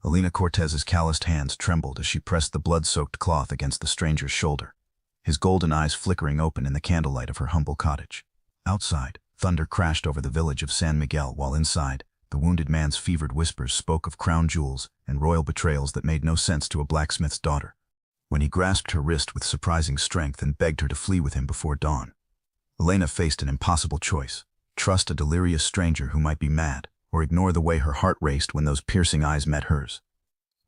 Elena Cortez's calloused hands trembled as she pressed the blood-soaked cloth against the stranger's shoulder, his golden eyes flickering open in the candlelight of her humble cottage. Outside, thunder crashed over the village of San Miguel, while inside, the wounded man's fevered whispers spoke of crown jewels and royal betrayals that made no sense to a blacksmith's daughter. When he grasped her wrist with surprising strength and begged her to flee with him before dawn, Elena faced an impossible choice: trust a delirious stranger who might be mad, or ignore the way her heart raced when those piercing eyes met hers.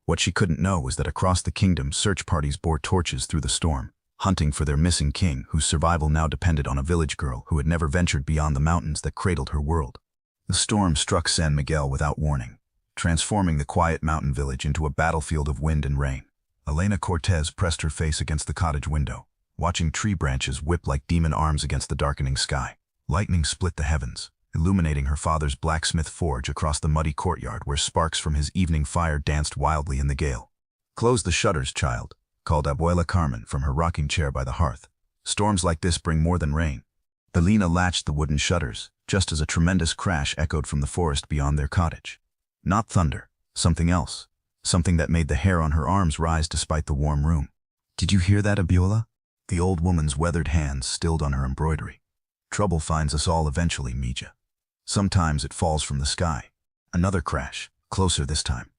What she couldn't know was that across the kingdom, search parties bore torches through the storm, hunting for their missing king, whose survival now depended on a village girl who had never ventured beyond the mountains that cradled her world. The storm struck San Miguel without warning, transforming the quiet mountain village into a battlefield of wind and rain. Elena Cortez pressed her face against the cottage window, watching tree branches whip like demon arms against the darkening sky. Lightning split the heavens, illuminating her father's blacksmith forge across the muddy courtyard where sparks from his evening fire danced wildly in the gale. "Close the shutters, child," called Abuela Carmen from her rocking chair by the hearth. "Storms like this bring more than rain." Elena latched the wooden shutters, just as a tremendous crash echoed from the forest beyond their cottage. Not thunder, something else, something that made the hair on her arms rise despite the warm room. "Did you hear that, Abuela?" The old woman's weathered hands stilled on her embroidery. "Trouble finds us all eventually, Mija. Sometimes it falls from the sky." Another crash, closer this time.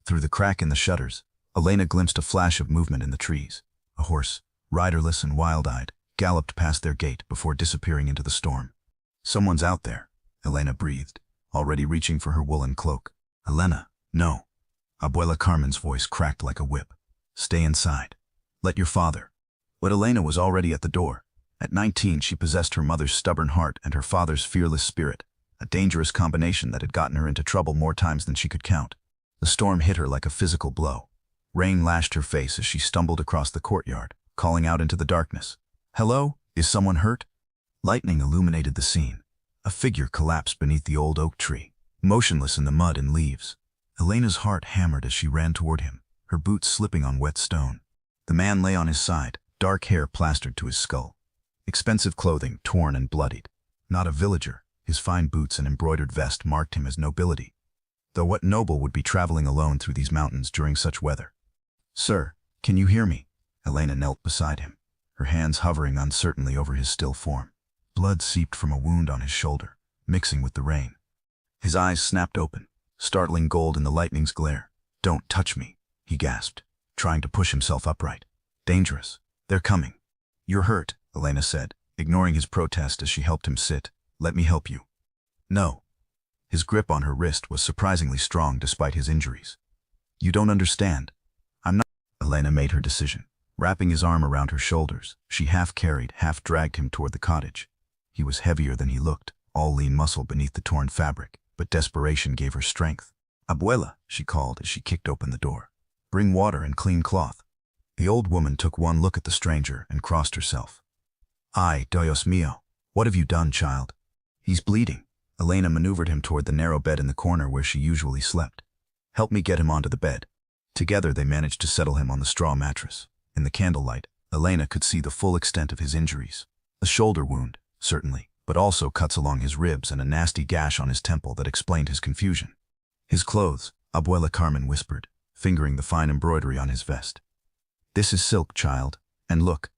Through the crack in the shutters, Elena glimpsed a flash of movement in the trees. A horse, riderless and wild-eyed, galloped past their gate before disappearing into the storm. "Someone's out there," Elena breathed, already reaching for her woolen cloak. "Elena, no." Abuela Carmen's voice cracked like a whip. "Stay inside. Let your father." But Elena was already at the door. At 19, she possessed her mother's stubborn heart and her father's fearless spirit, a dangerous combination that had gotten her into trouble more times than she could count. The storm hit her like a physical blow. Rain lashed her face as she stumbled across the courtyard, calling out into the darkness. "Hello? Is someone hurt?" Lightning illuminated the scene. A figure collapsed beneath the old oak tree, motionless in the mud and leaves. Elena's heart hammered as she ran toward him, her boots slipping on wet stone. The man lay on his side, dark hair plastered to his skull, expensive clothing torn and bloodied. Not a villager, his fine boots and embroidered vest marked him as nobility. Though what noble would be traveling alone through these mountains during such weather? "Sir, can you hear me?" Elena knelt beside him, her hands hovering uncertainly over his still form. Blood seeped from a wound on his shoulder, mixing with the rain. His eyes snapped open, startling gold in the lightning's glare. "Don't touch me," he gasped, trying to push himself upright. "Dangerous. They're coming." "You're hurt," Elena said, ignoring his protest as she helped him sit. "Let me help you." "No." His grip on her wrist was surprisingly strong despite his injuries. "You don't understand. I'm not." Elena made her decision. Wrapping his arm around her shoulders, she half carried, half dragged him toward the cottage. He was heavier than he looked, all lean muscle beneath the torn fabric, but desperation gave her strength. "Abuela," she called as she kicked open the door. "Bring water and clean cloth." The old woman took one look at the stranger and crossed herself. "Ay, Dios mío, what have you done, child?" "He's bleeding." Elena maneuvered him toward the narrow bed in the corner where she usually slept. "Help me get him onto the bed." Together they managed to settle him on the straw mattress. In the candlelight, Elena could see the full extent of his injuries. A shoulder wound, certainly, but also cuts along his ribs and a nasty gash on his temple that explained his confusion. "His clothes," Abuela Carmen whispered, fingering the fine embroidery on his vest. "This is silk, child, and look."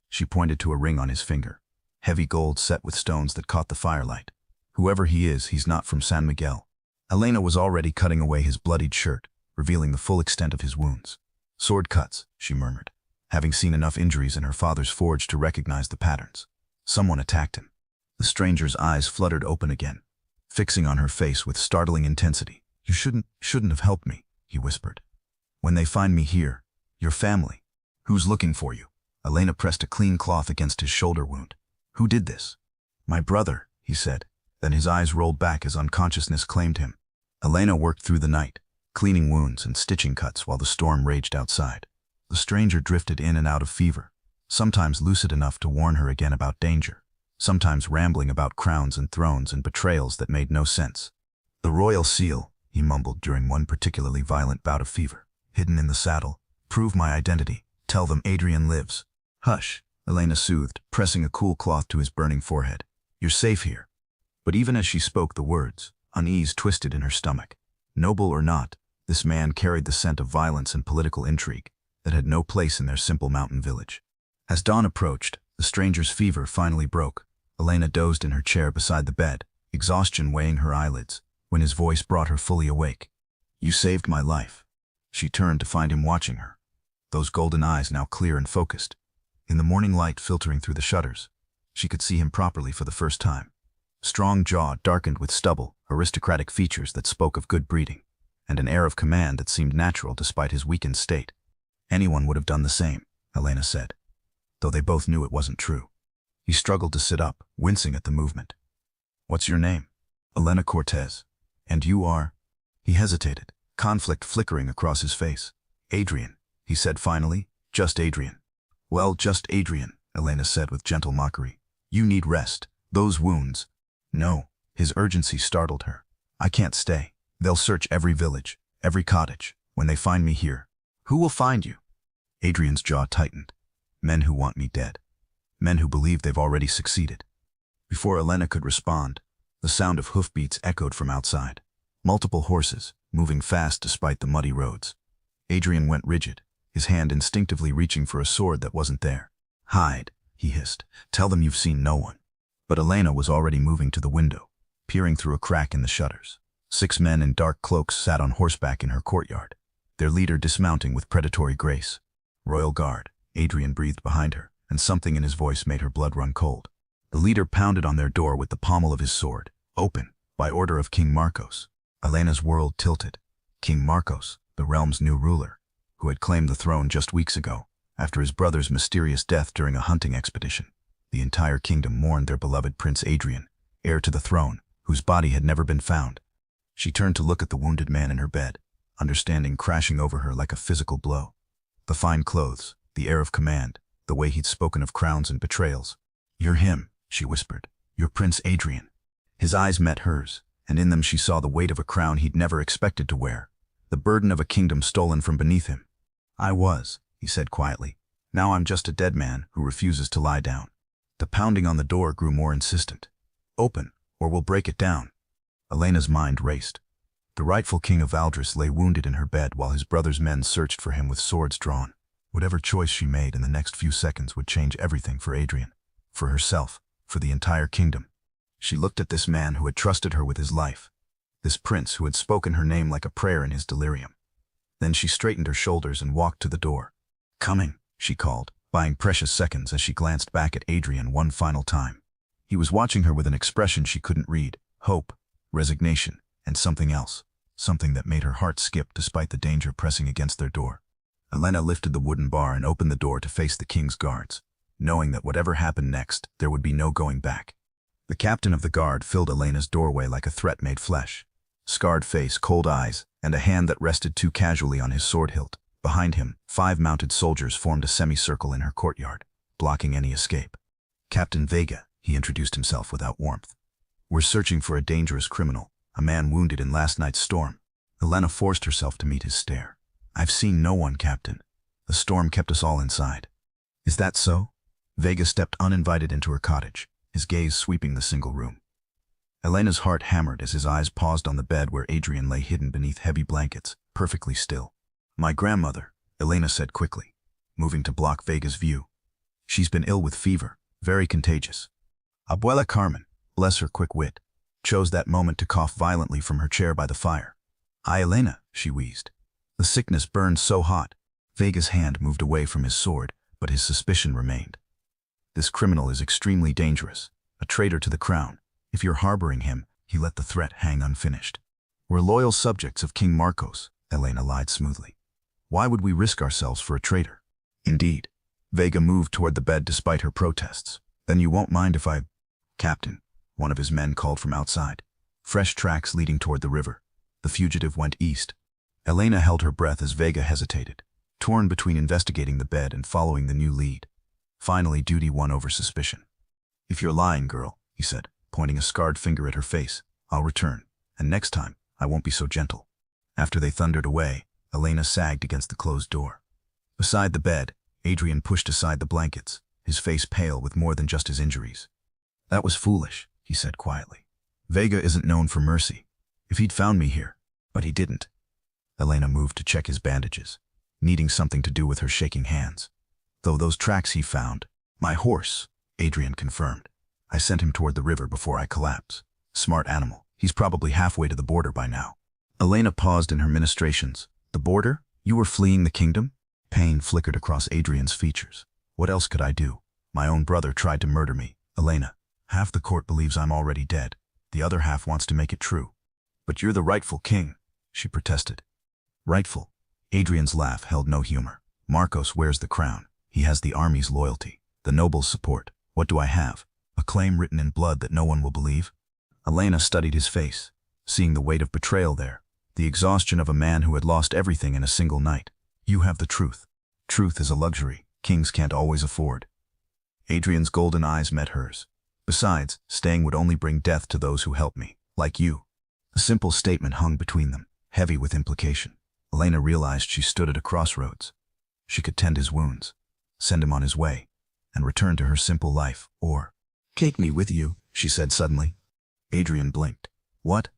She pointed to a ring on his finger, heavy gold set with stones that caught the firelight. "Whoever he is, he's not from San Miguel." Elena was already cutting away his bloodied shirt, revealing the full extent of his wounds. "Sword cuts," she murmured, having seen enough injuries in her father's forge to recognize the patterns. Someone attacked him. The stranger's eyes fluttered open again, fixing on her face with startling intensity. "You shouldn't have helped me," he whispered. "When they find me here, your family." "Who's looking for you?" Elena pressed a clean cloth against his shoulder wound. "Who did this?" "My brother," he said. Then his eyes rolled back as unconsciousness claimed him. Elena worked through the night, cleaning wounds and stitching cuts while the storm raged outside. The stranger drifted in and out of fever, sometimes lucid enough to warn her again about danger, sometimes rambling about crowns and thrones and betrayals that made no sense. "The royal seal," he mumbled during one particularly violent bout of fever. "Hidden in the saddle. Prove my identity. Tell them Adrian lives." "Hush," Elena soothed, pressing a cool cloth to his burning forehead. "You're safe here." But even as she spoke the words, unease twisted in her stomach. Noble or not, This man carried the scent of violence and political intrigue that had no place in their simple mountain village. As dawn approached, the stranger's fever finally broke. Elena dozed in her chair beside the bed, exhaustion weighing her eyelids, when his voice brought her fully awake. "You saved my life." She turned to find him watching her, those golden eyes now clear and focused. In the morning light filtering through the shutters, she could see him properly for the first time. Strong jaw darkened with stubble, aristocratic features that spoke of good breeding, and an air of command that seemed natural despite his weakened state. Anyone would have done the same, Elena said, though they both knew it wasn't true. He struggled to sit up, wincing at the movement. "What's your name?" "Elena Cortez." "And you are?" He hesitated, conflict flickering across his face. "Adrian," he said finally. "Just Adrian." "Well, just Adrian," Elena said with gentle mockery. "You need rest. Those wounds—" "No." His urgency startled her. "I can't stay. They'll search every village, every cottage, when they find me here." "Who will find you?" Adrian's jaw tightened. "Men who want me dead. Men who believe they've already succeeded." Before Elena could respond, the sound of hoofbeats echoed from outside. Multiple horses, moving fast despite the muddy roads. Adrian went rigid, his hand instinctively reaching for a sword that wasn't there. "Hide," he hissed. "Tell them you've seen no one." But Elena was already moving to the window, peering through a crack in the shutters. 6 men in dark cloaks sat on horseback in her courtyard, their leader dismounting with predatory grace. "Royal Guard," Adrian breathed behind her, and something in his voice made her blood run cold. The leader pounded on their door with the pommel of his sword. "Open, by order of King Marcos." Elena's world tilted. King Marcos, the realm's new ruler, who had claimed the throne just weeks ago, after his brother's mysterious death during a hunting expedition. The entire kingdom mourned their beloved Prince Adrian, heir to the throne, whose body had never been found. She turned to look at the wounded man in her bed, understanding crashing over her like a physical blow. The fine clothes, the air of command, the way he'd spoken of crowns and betrayals. "You're him," she whispered. "You're Prince Adrian." His eyes met hers, and in them she saw the weight of a crown he'd never expected to wear, the burden of a kingdom stolen from beneath him. "I was," he said quietly. "Now I'm just a dead man who refuses to lie down." The pounding on the door grew more insistent. "Open, or we'll break it down." Elena's mind raced. The rightful king of Valdris lay wounded in her bed while his brother's men searched for him with swords drawn. Whatever choice she made in the next few seconds would change everything for Adrian, for herself, for the entire kingdom. She looked at this man who had trusted her with his life, this prince who had spoken her name like a prayer in his delirium. Then she straightened her shoulders and walked to the door. "Coming," she called, buying precious seconds as she glanced back at Adrian one final time. He was watching her with an expression she couldn't read: hope, resignation, and something else, something that made her heart skip despite the danger pressing against their door. Elena lifted the wooden bar and opened the door to face the king's guards, knowing that whatever happened next, there would be no going back. The captain of the guard filled Elena's doorway like a threat made flesh. Scarred face, cold eyes, and a hand that rested too casually on his sword hilt. Behind him, 5 mounted soldiers formed a semicircle in her courtyard, blocking any escape. "Captain Vega," he introduced himself without warmth. "We're searching for a dangerous criminal, a man wounded in last night's storm." Elena forced herself to meet his stare. "I've seen no one, Captain. The storm kept us all inside." "Is that so?" Vega stepped uninvited into her cottage, his gaze sweeping the single room. Elena's heart hammered as his eyes paused on the bed where Adrian lay hidden beneath heavy blankets, perfectly still. "My grandmother," Elena said quickly, moving to block Vega's view. "She's been ill with fever, very contagious." Abuela Carmen, bless her quick wit, chose that moment to cough violently from her chair by the fire. "Ay, Elena," she wheezed. The sickness burned so hot. Vega's hand moved away from his sword, but his suspicion remained. "This criminal is extremely dangerous, a traitor to the crown. If you're harboring him," he let the threat hang unfinished. "We're loyal subjects of King Marcos," Elena lied smoothly. "Why would we risk ourselves for a traitor?" "Indeed." Vega moved toward the bed despite her protests. "Then you won't mind if I—" "Captain," one of his men called from outside. Fresh tracks leading toward the river. The fugitive went east. Elena held her breath as Vega hesitated, torn between investigating the bed and following the new lead. Finally, duty won over suspicion. "If you're lying, girl," he said, pointing a scarred finger at her face, "I'll return, and next time, I won't be so gentle." After they thundered away, Elena sagged against the closed door. Beside the bed, Adrian pushed aside the blankets, his face pale with more than just his injuries. "That was foolish," he said quietly. "Vega isn't known for mercy. If he'd found me here—" But he didn't. Elena moved to check his bandages, needing something to do with her shaking hands. Though those tracks he found. My horse, Adrian confirmed. I sent him toward the river before I collapsed. Smart animal. He's probably halfway to the border by now. Elena paused in her ministrations. The border? You were fleeing the kingdom? Pain flickered across Adrian's features. What else could I do? My own brother tried to murder me. Elena, half the court believes I'm already dead. The other half wants to make it true. But you're the rightful king, she protested. Rightful? Adrian's laugh held no humor. Marcos wears the crown. He has the army's loyalty, the nobles' support. What do I have? A claim written in blood that no one will believe? Elena studied his face, seeing the weight of betrayal there, the exhaustion of a man who had lost everything in a single night. You have the truth. Truth is a luxury kings can't always afford. Adrian's golden eyes met hers. Besides, staying would only bring death to those who help me, like you. A simple statement hung between them, heavy with implication. Elena realized she stood at a crossroads. She could tend his wounds, send him on his way, and return to her simple life, or take me with you, she said suddenly. Adrian blinked. What?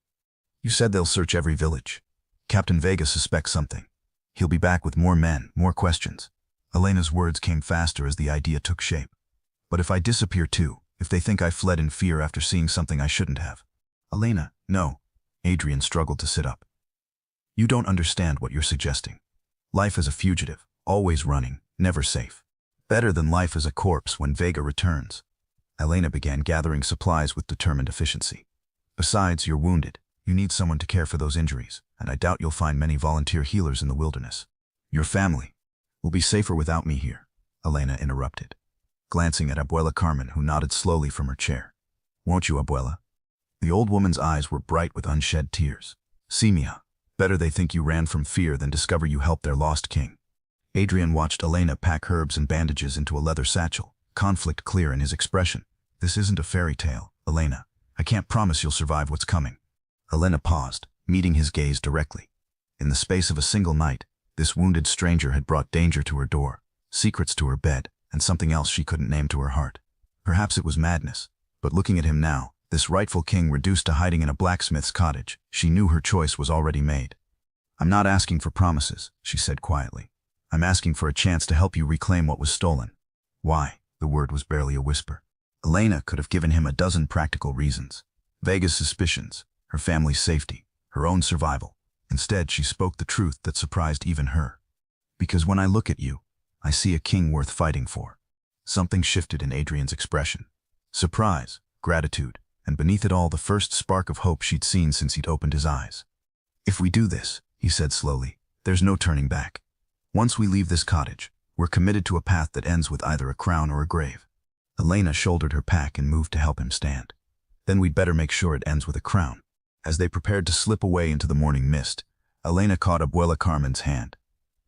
You said they'll search every village. Captain Vega suspects something. He'll be back with more men, more questions. Elena's words came faster as the idea took shape. But if I disappear too, if they think I fled in fear after seeing something I shouldn't have? Elena, no. Adrian struggled to sit up. You don't understand what you're suggesting. Life as a fugitive, always running, never safe. Better than life as a corpse when Vega returns. Elena began gathering supplies with determined efficiency. Besides, you're wounded. You need someone to care for those injuries, and I doubt you'll find many volunteer healers in the wilderness. Your family will be safer without me here, Elena interrupted, glancing at Abuela Carmen, who nodded slowly from her chair. Won't you, Abuela? The old woman's eyes were bright with unshed tears. See, mija, better they think you ran from fear than discover you helped their lost king. Adrian watched Elena pack herbs and bandages into a leather satchel, conflict clear in his expression. This isn't a fairy tale, Elena. I can't promise you'll survive what's coming. Elena paused, meeting his gaze directly. In the space of a single night, this wounded stranger had brought danger to her door, secrets to her bed, and something else she couldn't name to her heart. Perhaps it was madness, but looking at him now, this rightful king reduced to hiding in a blacksmith's cottage, she knew her choice was already made. I'm not asking for promises, she said quietly. I'm asking for a chance to help you reclaim what was stolen. Why? The word was barely a whisper. Elena could have given him a dozen practical reasons. Vega's suspicions, her family's safety, her own survival. Instead, she spoke the truth that surprised even her. Because when I look at you, I see a king worth fighting for. Something shifted in Adrian's expression. Surprise, gratitude, and beneath it all the first spark of hope she'd seen since he'd opened his eyes. If we do this, he said slowly, there's no turning back. Once we leave this cottage, we're committed to a path that ends with either a crown or a grave. Elena shouldered her pack and moved to help him stand. Then we'd better make sure it ends with a crown. As they prepared to slip away into the morning mist, Elena caught Abuela Carmen's hand.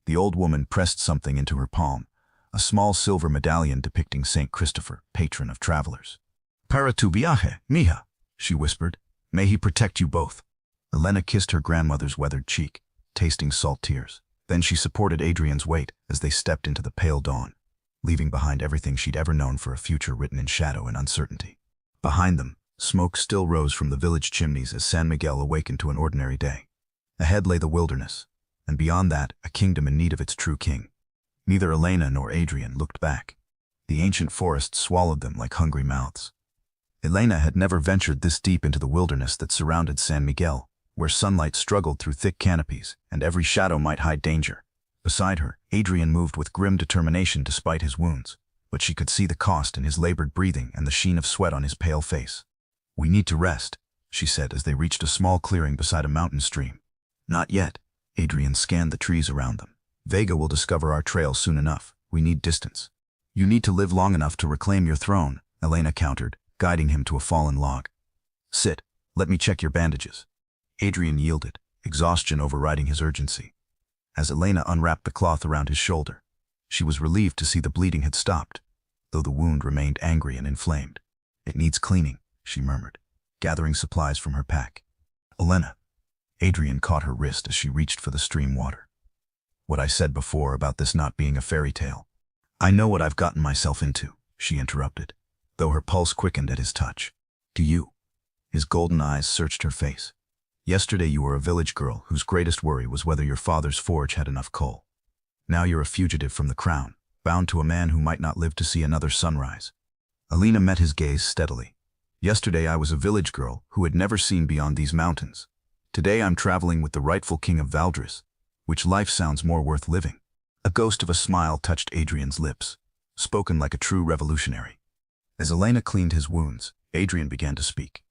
The old woman pressed something into her palm, a small silver medallion depicting Saint Christopher, patron of travelers. Para tu viaje, mija, she whispered. May he protect you both. Elena kissed her grandmother's weathered cheek, tasting salt tears. Then she supported Adrian's weight as they stepped into the pale dawn, leaving behind everything she'd ever known for a future written in shadow and uncertainty. Behind them, smoke still rose from the village chimneys as San Miguel awakened to an ordinary day. Ahead lay the wilderness, and beyond that, a kingdom in need of its true king. Neither Elena nor Adrian looked back. The ancient forest swallowed them like hungry mouths. Elena had never ventured this deep into the wilderness that surrounded San Miguel, where sunlight struggled through thick canopies, and every shadow might hide danger. Beside her, Adrian moved with grim determination despite his wounds, but she could see the cost in his labored breathing and the sheen of sweat on his pale face. We need to rest, she said as they reached a small clearing beside a mountain stream. Not yet. Adrian scanned the trees around them. Vega will discover our trail soon enough. We need distance. You need to live long enough to reclaim your throne, Elena countered, guiding him to a fallen log. Sit. Let me check your bandages. Adrian yielded, exhaustion overriding his urgency. As Elena unwrapped the cloth around his shoulder, she was relieved to see the bleeding had stopped, though the wound remained angry and inflamed. It needs cleaning, she murmured, gathering supplies from her pack. Elena. Adrian caught her wrist as she reached for the stream water. What I said before about this not being a fairy tale. I know what I've gotten myself into, she interrupted, though her pulse quickened at his touch. Do you? His golden eyes searched her face. Yesterday you were a village girl whose greatest worry was whether your father's forge had enough coal. Now you're a fugitive from the crown, bound to a man who might not live to see another sunrise. Elena met his gaze steadily. Yesterday I was a village girl who had never seen beyond these mountains. Today I'm traveling with the rightful king of Valdris. Which life sounds more worth living? A ghost of a smile touched Adrian's lips, spoken like a true revolutionary. As Elena cleaned his wounds, Adrian began to speak.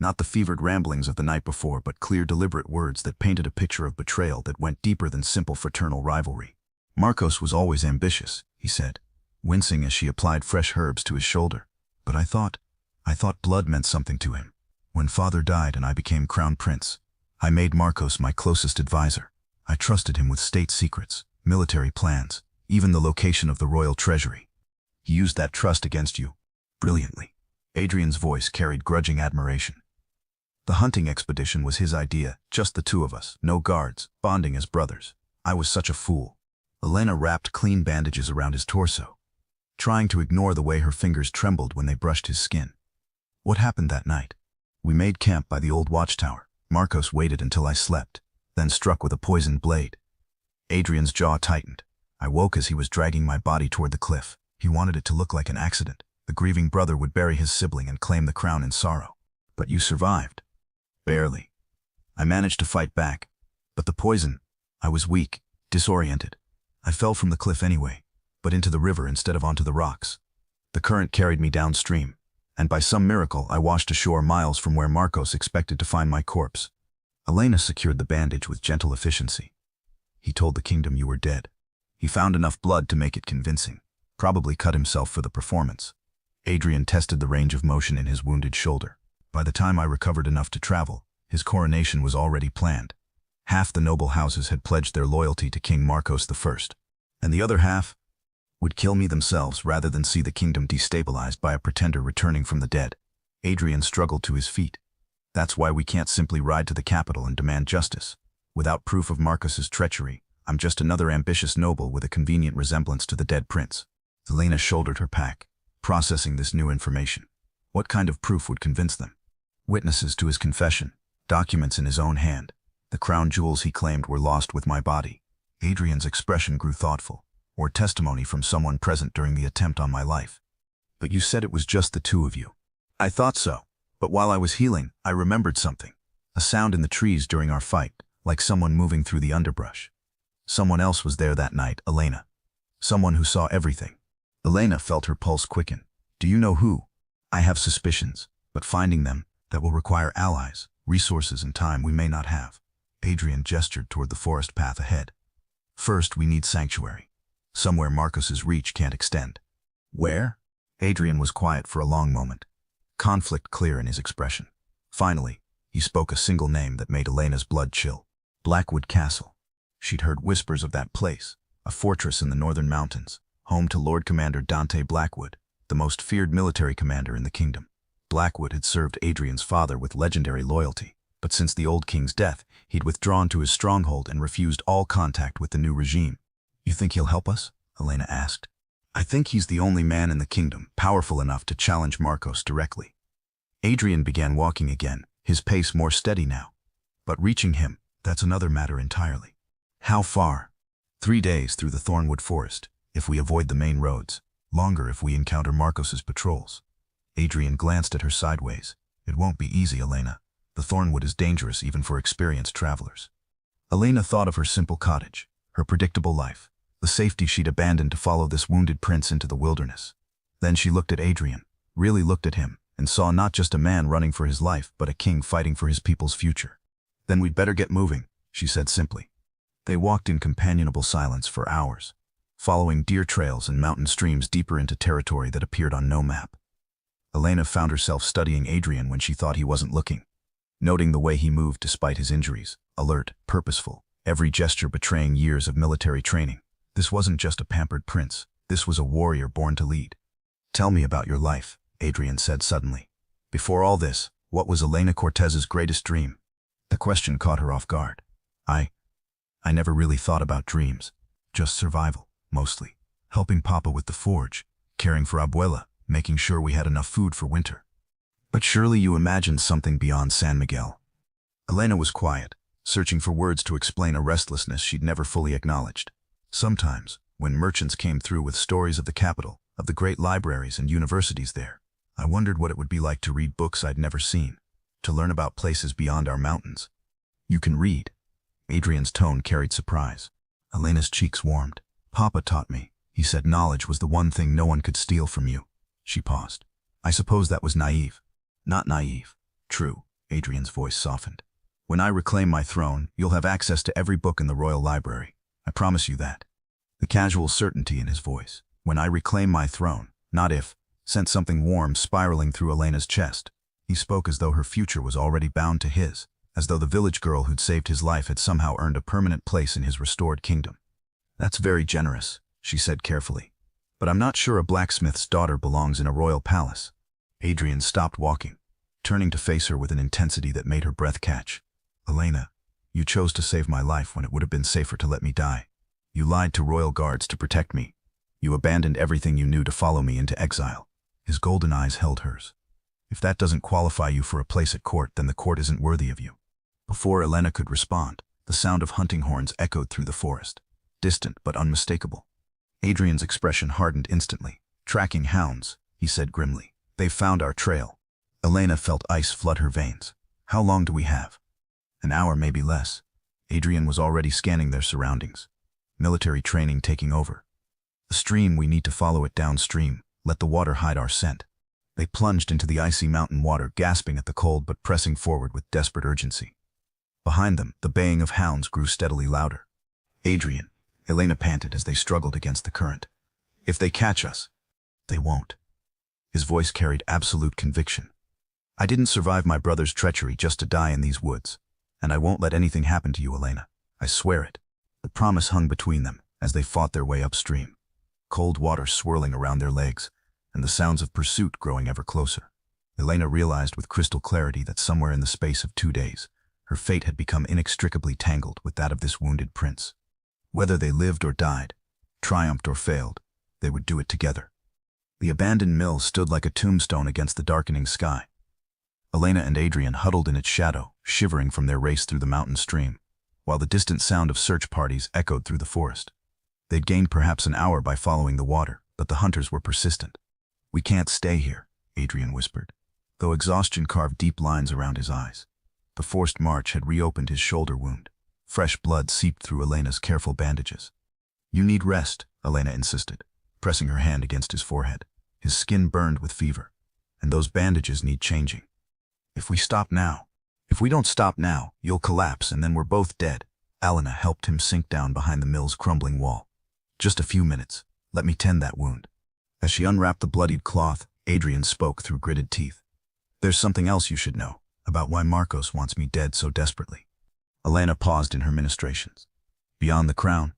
Not the fevered ramblings of the night before, but clear, deliberate words that painted a picture of betrayal that went deeper than simple fraternal rivalry. Marcos was always ambitious, he said, wincing as she applied fresh herbs to his shoulder. But I thought blood meant something to him. When father died and I became crown prince, I made Marcos my closest advisor. I trusted him with state secrets, military plans, even the location of the royal treasury. He used that trust against you. Brilliantly. Adrian's voice carried grudging admiration. The hunting expedition was his idea, just the two of us, no guards, bonding as brothers. I was such a fool. Elena wrapped clean bandages around his torso, trying to ignore the way her fingers trembled when they brushed his skin. What happened that night? We made camp by the old watchtower. Marcos waited until I slept, then struck with a poisoned blade. Adrian's jaw tightened. I woke as he was dragging my body toward the cliff. He wanted it to look like an accident. The grieving brother would bury his sibling and claim the crown in sorrow. But you survived. Barely. I managed to fight back. But the poison, I was weak, disoriented. I fell from the cliff anyway, but into the river instead of onto the rocks. The current carried me downstream, and by some miracle I washed ashore miles from where Marcos expected to find my corpse. Elena secured the bandage with gentle efficiency. He told the kingdom you were dead. He found enough blood to make it convincing. Probably cut himself for the performance. Adrian tested the range of motion in his wounded shoulder. By the time I recovered enough to travel, his coronation was already planned. Half the noble houses had pledged their loyalty to King Marcos I, and the other half would kill me themselves rather than see the kingdom destabilized by a pretender returning from the dead. Adrian struggled to his feet. That's why we can't simply ride to the capital and demand justice. Without proof of Marcos's treachery, I'm just another ambitious noble with a convenient resemblance to the dead prince. Elena shouldered her pack, processing this new information. What kind of proof would convince them? Witnesses to his confession, documents in his own hand. The crown jewels he claimed were lost with my body. Adrian's expression grew thoughtful, or testimony from someone present during the attempt on my life. But you said it was just the two of you. I thought so, but while I was healing, I remembered something. A sound in the trees during our fight, like someone moving through the underbrush. Someone else was there that night, Elena. Someone who saw everything. Elena felt her pulse quicken. Do you know who? I have suspicions, but finding them, that will require allies, resources and time we may not have. Adrian gestured toward the forest path ahead. First, we need sanctuary. Somewhere Marcos's reach can't extend. Where? Adrian was quiet for a long moment, conflict clear in his expression. Finally, he spoke a single name that made Elena's blood chill. Blackwood Castle. She'd heard whispers of that place, a fortress in the northern mountains, home to Lord Commander Dante Blackwood, the most feared military commander in the kingdom. Blackwood had served Adrian's father with legendary loyalty, but since the old king's death, he'd withdrawn to his stronghold and refused all contact with the new regime. You think he'll help us? Elena asked. I think he's the only man in the kingdom powerful enough to challenge Marcos directly. Adrian began walking again, his pace more steady now. But reaching him, that's another matter entirely. How far? 3 days through the Thornwood Forest, if we avoid the main roads. Longer if we encounter Marcos's patrols. Adrian glanced at her sideways. It won't be easy, Elena. The Thornwood is dangerous even for experienced travelers. Elena thought of her simple cottage, her predictable life, the safety she'd abandoned to follow this wounded prince into the wilderness. Then she looked at Adrian, really looked at him, and saw not just a man running for his life, but a king fighting for his people's future. Then we'd better get moving, she said simply. They walked in companionable silence for hours, following deer trails and mountain streams deeper into territory that appeared on no map. Elena found herself studying Adrian when she thought he wasn't looking, noting the way he moved despite his injuries, alert, purposeful, every gesture betraying years of military training. This wasn't just a pampered prince, this was a warrior born to lead. Tell me about your life, Adrian said suddenly. Before all this, what was Elena Cortez's greatest dream? The question caught her off guard. I never really thought about dreams, just survival, mostly. Helping Papa with the forge, caring for Abuela, making sure we had enough food for winter. But surely you imagined something beyond San Miguel. Elena was quiet, searching for words to explain a restlessness she'd never fully acknowledged. Sometimes, when merchants came through with stories of the capital, of the great libraries and universities there, I wondered what it would be like to read books I'd never seen, to learn about places beyond our mountains. You can read. Adrian's tone carried surprise. Elena's cheeks warmed. Papa taught me. He said knowledge was the one thing no one could steal from you. She paused. I suppose that was naive. Not naive. True. Adrian's voice softened. When I reclaim my throne, you'll have access to every book in the royal library. I promise you that. The casual certainty in his voice. When I reclaim my throne, not if, sent something warm spiraling through Elena's chest. He spoke as though her future was already bound to his, as though the village girl who'd saved his life had somehow earned a permanent place in his restored kingdom. That's very generous, she said carefully. But I'm not sure a blacksmith's daughter belongs in a royal palace. Adrian stopped walking, turning to face her with an intensity that made her breath catch. Elena, you chose to save my life when it would have been safer to let me die. You lied to royal guards to protect me. You abandoned everything you knew to follow me into exile. His golden eyes held hers. If that doesn't qualify you for a place at court, then the court isn't worthy of you. Before Elena could respond, the sound of hunting horns echoed through the forest, distant but unmistakable. Adrian's expression hardened instantly. Tracking hounds, he said grimly. They've found our trail. Elena felt ice flood her veins. How long do we have? An hour, maybe less. Adrian was already scanning their surroundings. Military training taking over. The stream, we need to follow it downstream. Let the water hide our scent. They plunged into the icy mountain water, gasping at the cold but pressing forward with desperate urgency. Behind them, the baying of hounds grew steadily louder. Adrian, Elena panted as they struggled against the current. If they catch us, they won't. His voice carried absolute conviction. I didn't survive my brother's treachery just to die in these woods. And I won't let anything happen to you, Elena. I swear it. The promise hung between them as they fought their way upstream. Cold water swirling around their legs, and the sounds of pursuit growing ever closer. Elena realized with crystal clarity that somewhere in the space of 2 days, her fate had become inextricably tangled with that of this wounded prince. Whether they lived or died, triumphed or failed, they would do it together. The abandoned mill stood like a tombstone against the darkening sky. Elena and Adrian huddled in its shadow, shivering from their race through the mountain stream, while the distant sound of search parties echoed through the forest. They'd gained perhaps an hour by following the water, but the hunters were persistent. We can't stay here, Adrian whispered, though exhaustion carved deep lines around his eyes. The forced march had reopened his shoulder wound. Fresh blood seeped through Elena's careful bandages. You need rest, Elena insisted, pressing her hand against his forehead. His skin burned with fever, and those bandages need changing. If we don't stop now, you'll collapse and then we're both dead. Elena helped him sink down behind the mill's crumbling wall. Just a few minutes. Let me tend that wound. As she unwrapped the bloodied cloth, Adrian spoke through gritted teeth. There's something else you should know, about why Marcos wants me dead so desperately. Elena paused in her ministrations. Beyond the crown,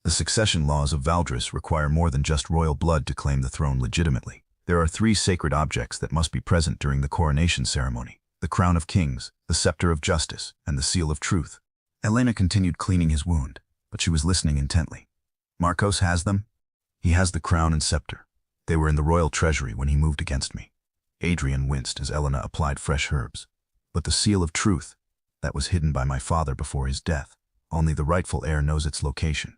the succession laws of Valdris require more than just royal blood to claim the throne legitimately. There are 3 sacred objects that must be present during the coronation ceremony: the crown of kings, the scepter of justice, and the seal of truth. Elena continued cleaning his wound, but she was listening intently. Marcos has them? He has the crown and scepter. They were in the royal treasury when he moved against me. Adrian winced as Elena applied fresh herbs. But the seal of truth, that was hidden by my father before his death. Only the rightful heir knows its location.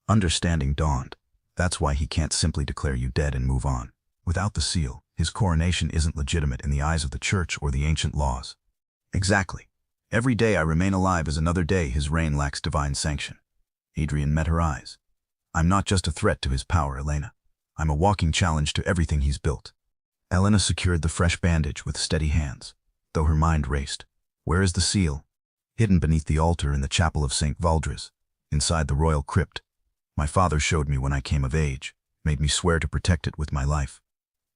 Understanding dawned. That's why he can't simply declare you dead and move on. Without the seal, his coronation isn't legitimate in the eyes of the church or the ancient laws. Exactly. Every day I remain alive is another day his reign lacks divine sanction. Adrian met her eyes. I'm not just a threat to his power, Elena. I'm a walking challenge to everything he's built. Elena secured the fresh bandage with steady hands, though her mind raced. Where is the seal? Hidden beneath the altar in the chapel of St. Valdris, inside the royal crypt. My father showed me when I came of age, made me swear to protect it with my life.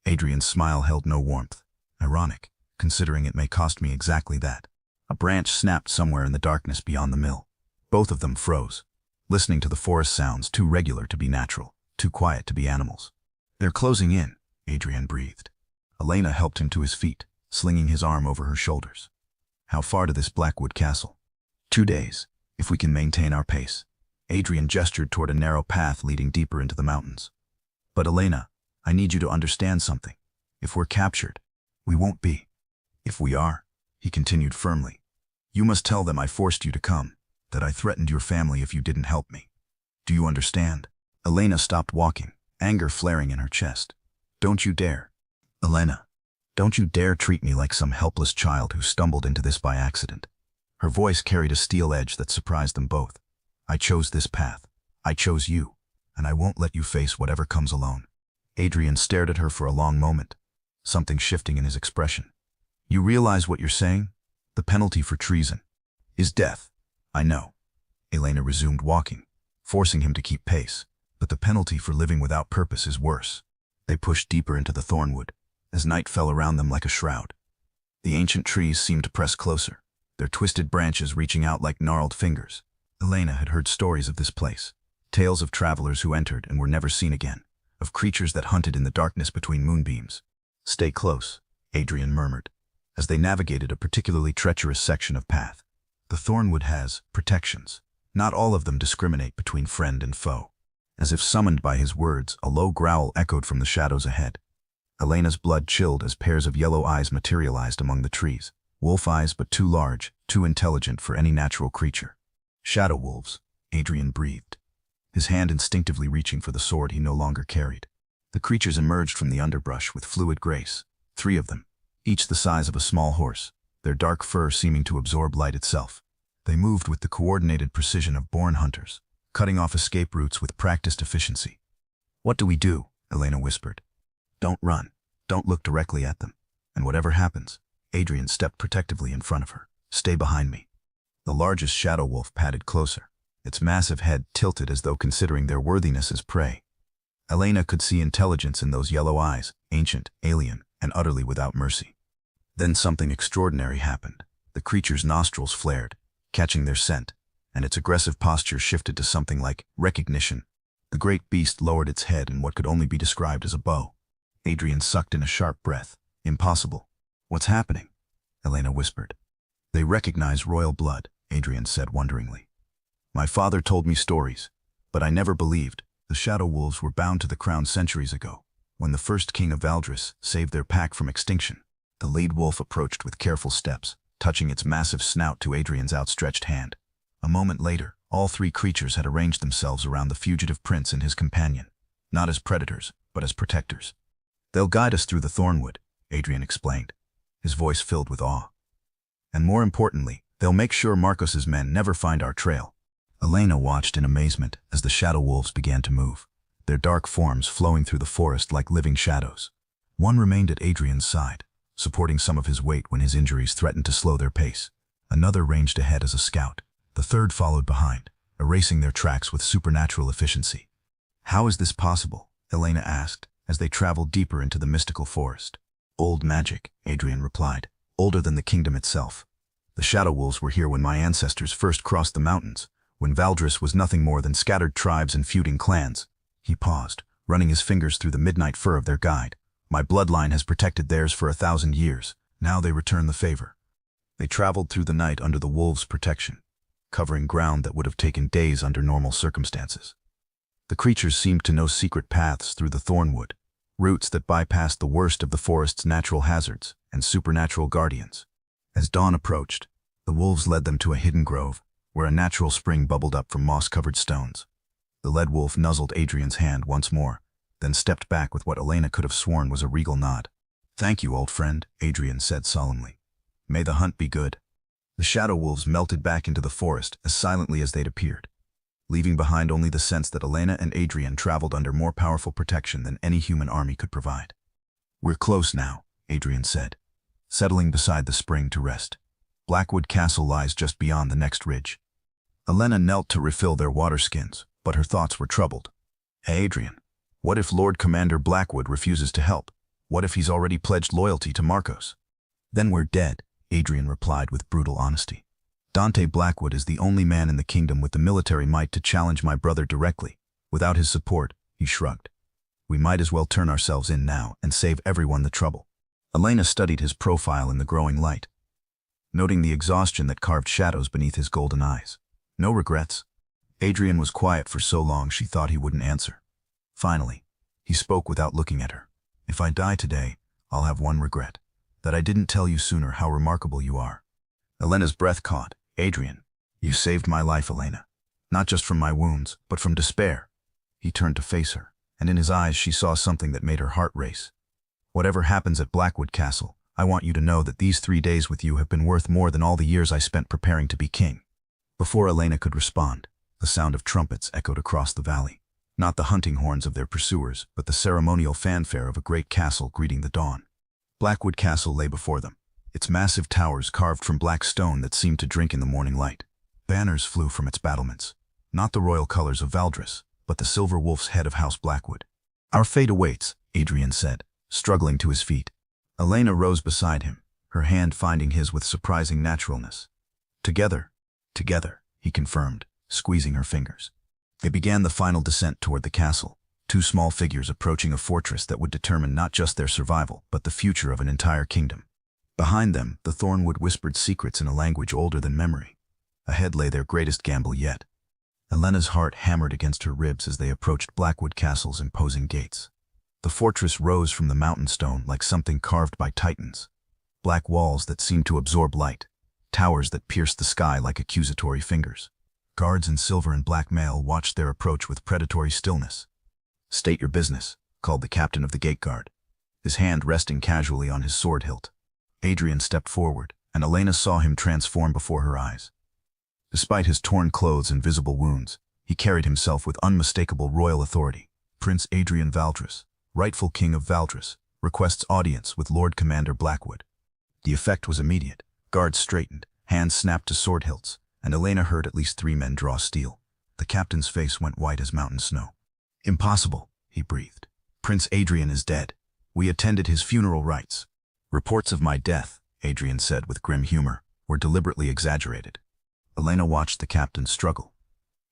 Adrian's smile held no warmth. Ironic, considering it may cost me exactly that. A branch snapped somewhere in the darkness beyond the mill. Both of them froze, listening to the forest sounds too regular to be natural, too quiet to be animals. They're closing in, Adrian breathed. Elena helped him to his feet, slinging his arm over her shoulders. How far to this Blackwood castle? 2 days, if we can maintain our pace. Adrian gestured toward a narrow path leading deeper into the mountains. But Elena, I need you to understand something. If we're captured, we won't be. If we are, he continued firmly, You must tell them I forced you to come, that I threatened your family if you didn't help me. Do you understand? Elena stopped walking, anger flaring in her chest. Don't you dare. Elena, don't you dare treat me like some helpless child who stumbled into this by accident. Her voice carried a steel edge that surprised them both. I chose this path. I chose you, and I won't let you face whatever comes alone. Adrian stared at her for a long moment, something shifting in his expression. You realize what you're saying? The penalty for treason is death. I know. Elena resumed walking, forcing him to keep pace. But the penalty for living without purpose is worse. They pushed deeper into the thornwood, as night fell around them like a shroud. The ancient trees seemed to press closer, their twisted branches reaching out like gnarled fingers. Elena had heard stories of this place, tales of travelers who entered and were never seen again, of creatures that hunted in the darkness between moonbeams. Stay close, Adrian murmured, as they navigated a particularly treacherous section of path. The thornwood has protections. Not all of them discriminate between friend and foe. As if summoned by his words, a low growl echoed from the shadows ahead. Elena's blood chilled as pairs of yellow eyes materialized among the trees. Wolf eyes, but too large, too intelligent for any natural creature. Shadow wolves, Adrian breathed, his hand instinctively reaching for the sword he no longer carried. The creatures emerged from the underbrush with fluid grace, 3 of them, each the size of a small horse, their dark fur seeming to absorb light itself. They moved with the coordinated precision of born hunters, cutting off escape routes with practiced efficiency. What do we do? Elena whispered. Don't run. Don't look directly at them. And whatever happens, Adrian stepped protectively in front of her. Stay behind me. The largest shadow wolf padded closer, its massive head tilted as though considering their worthiness as prey. Elena could see intelligence in those yellow eyes, ancient, alien, and utterly without mercy. Then something extraordinary happened. The creature's nostrils flared, catching their scent, and its aggressive posture shifted to something like recognition. The great beast lowered its head in what could only be described as a bow. Adrian sucked in a sharp breath. Impossible. What's happening? Elena whispered. They recognize royal blood, Adrian said wonderingly. My father told me stories, but I never believed. The shadow wolves were bound to the crown centuries ago, when the first king of Valdris saved their pack from extinction. The lead wolf approached with careful steps, touching its massive snout to Adrian's outstretched hand. A moment later, all 3 creatures had arranged themselves around the fugitive prince and his companion, not as predators, but as protectors. They'll guide us through the thornwood, Adrian explained, his voice filled with awe. And more importantly, they'll make sure Marcos's men never find our trail. Elena watched in amazement as the shadow wolves began to move, their dark forms flowing through the forest like living shadows. One remained at Adrian's side, supporting some of his weight when his injuries threatened to slow their pace. Another ranged ahead as a scout. The third followed behind, erasing their tracks with supernatural efficiency. How is this possible? Elena asked, as they traveled deeper into the mystical forest. Old magic, Adrian replied, older than the kingdom itself. The shadow wolves were here when my ancestors first crossed the mountains, when Valdris was nothing more than scattered tribes and feuding clans. He paused, running his fingers through the midnight fur of their guide. My bloodline has protected theirs for 1,000 years. Now they return the favor. They traveled through the night under the wolves' protection, covering ground that would have taken days under normal circumstances. The creatures seemed to know secret paths through the thornwood, routes that bypassed the worst of the forest's natural hazards and supernatural guardians. As dawn approached, the wolves led them to a hidden grove, where a natural spring bubbled up from moss-covered stones. The lead wolf nuzzled Adrian's hand once more, then stepped back with what Elena could have sworn was a regal nod. Thank you, old friend, Adrian said solemnly. May the hunt be good. The shadow wolves melted back into the forest as silently as they'd appeared, leaving behind only the sense that Elena and Adrian traveled under more powerful protection than any human army could provide. We're close now, Adrian said, settling beside the spring to rest. Blackwood Castle lies just beyond the next ridge. Elena knelt to refill their water skins, but her thoughts were troubled. Hey, Adrian, what if Lord Commander Blackwood refuses to help? What if he's already pledged loyalty to Marcos? Then we're dead, Adrian replied with brutal honesty. Dante Blackwood is the only man in the kingdom with the military might to challenge my brother directly. Without his support, he shrugged. We might as well turn ourselves in now and save everyone the trouble. Elena studied his profile in the growing light, noting the exhaustion that carved shadows beneath his golden eyes. No regrets. Adrian was quiet for so long she thought he wouldn't answer. Finally, he spoke without looking at her. If I die today, I'll have one regret, that I didn't tell you sooner how remarkable you are. Elena's breath caught. Adrian, you saved my life, Elena. Not just from my wounds, but from despair. He turned to face her, and in his eyes she saw something that made her heart race. Whatever happens at Blackwood Castle, I want you to know that these 3 days with you have been worth more than all the years I spent preparing to be king. Before Elena could respond, the sound of trumpets echoed across the valley. Not the hunting horns of their pursuers, but the ceremonial fanfare of a great castle greeting the dawn. Blackwood Castle lay before them, its massive towers carved from black stone that seemed to drink in the morning light. Banners flew from its battlements, not the royal colors of Valdres, but the silver wolf's head of House Blackwood. Our fate awaits, Adrian said, struggling to his feet. Elena rose beside him, her hand finding his with surprising naturalness. Together, he confirmed, squeezing her fingers. They began the final descent toward the castle, 2 small figures approaching a fortress that would determine not just their survival, but the future of an entire kingdom. Behind them, the Thornwood whispered secrets in a language older than memory. Ahead lay their greatest gamble yet. Elena's heart hammered against her ribs as they approached Blackwood Castle's imposing gates. The fortress rose from the mountain stone like something carved by titans. Black walls that seemed to absorb light, towers that pierced the sky like accusatory fingers. Guards in silver and black mail watched their approach with predatory stillness. "State your business," called the captain of the gate guard, his hand resting casually on his sword hilt. Adrian stepped forward, and Elena saw him transform before her eyes. Despite his torn clothes and visible wounds, he carried himself with unmistakable royal authority. "Prince Adrian Valdres, rightful king of Valdres, requests audience with Lord Commander Blackwood." The effect was immediate. Guards straightened, hands snapped to sword hilts, and Elena heard at least 3 men draw steel. The captain's face went white as mountain snow. "Impossible," he breathed. "Prince Adrian is dead. We attended his funeral rites." "Reports of my death," Adrian said with grim humor, "were deliberately exaggerated." Elena watched the captain struggle,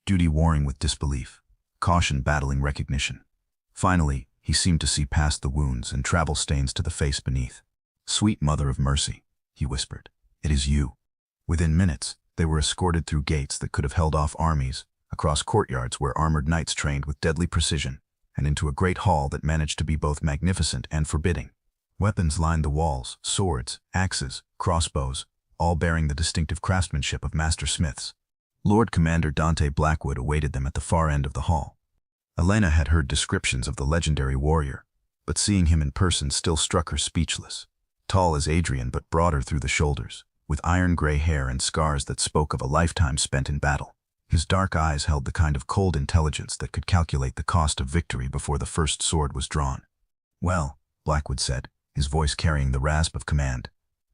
duty warring with disbelief, caution battling recognition. Finally, he seemed to see past the wounds and travel stains to the face beneath. "Sweet Mother of Mercy," he whispered, "it is you." Within minutes, they were escorted through gates that could have held off armies, across courtyards where armored knights trained with deadly precision, and into a great hall that managed to be both magnificent and forbidding. Weapons lined the walls, swords, axes, crossbows, all bearing the distinctive craftsmanship of master smiths. Lord Commander Dante Blackwood awaited them at the far end of the hall. Elena had heard descriptions of the legendary warrior, but seeing him in person still struck her speechless. Tall as Adrian but broader through the shoulders, with iron-gray hair and scars that spoke of a lifetime spent in battle. His dark eyes held the kind of cold intelligence that could calculate the cost of victory before the first sword was drawn. "Well," Blackwood said, his voice carrying the rasp of command,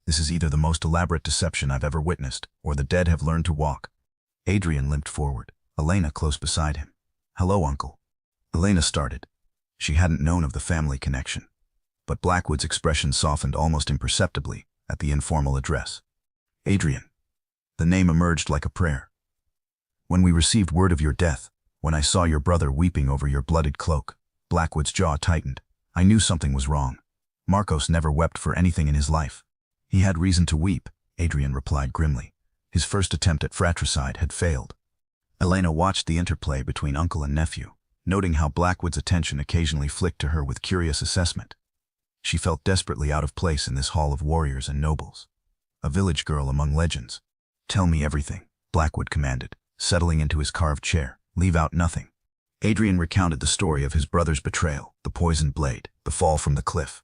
"this is either the most elaborate deception I've ever witnessed, or the dead have learned to walk." Adrian limped forward, Elena close beside him. "Hello, uncle." Elena started. She hadn't known of the family connection. But Blackwood's expression softened almost imperceptibly at the informal address. "Adrian." The name emerged like a prayer. "When we received word of your death, when I saw your brother weeping over your blooded cloak," Blackwood's jaw tightened, "I knew something was wrong. Marcos never wept for anything in his life." "He had reason to weep," Adrian replied grimly. His first attempt at fratricide had failed. Elena watched the interplay between uncle and nephew, noting how Blackwood's attention occasionally flicked to her with curious assessment. She felt desperately out of place in this hall of warriors and nobles. A village girl among legends. "Tell me everything," Blackwood commanded, settling into his carved chair. "Leave out nothing." Adrian recounted the story of his brother's betrayal, the poisoned blade, the fall from the cliff.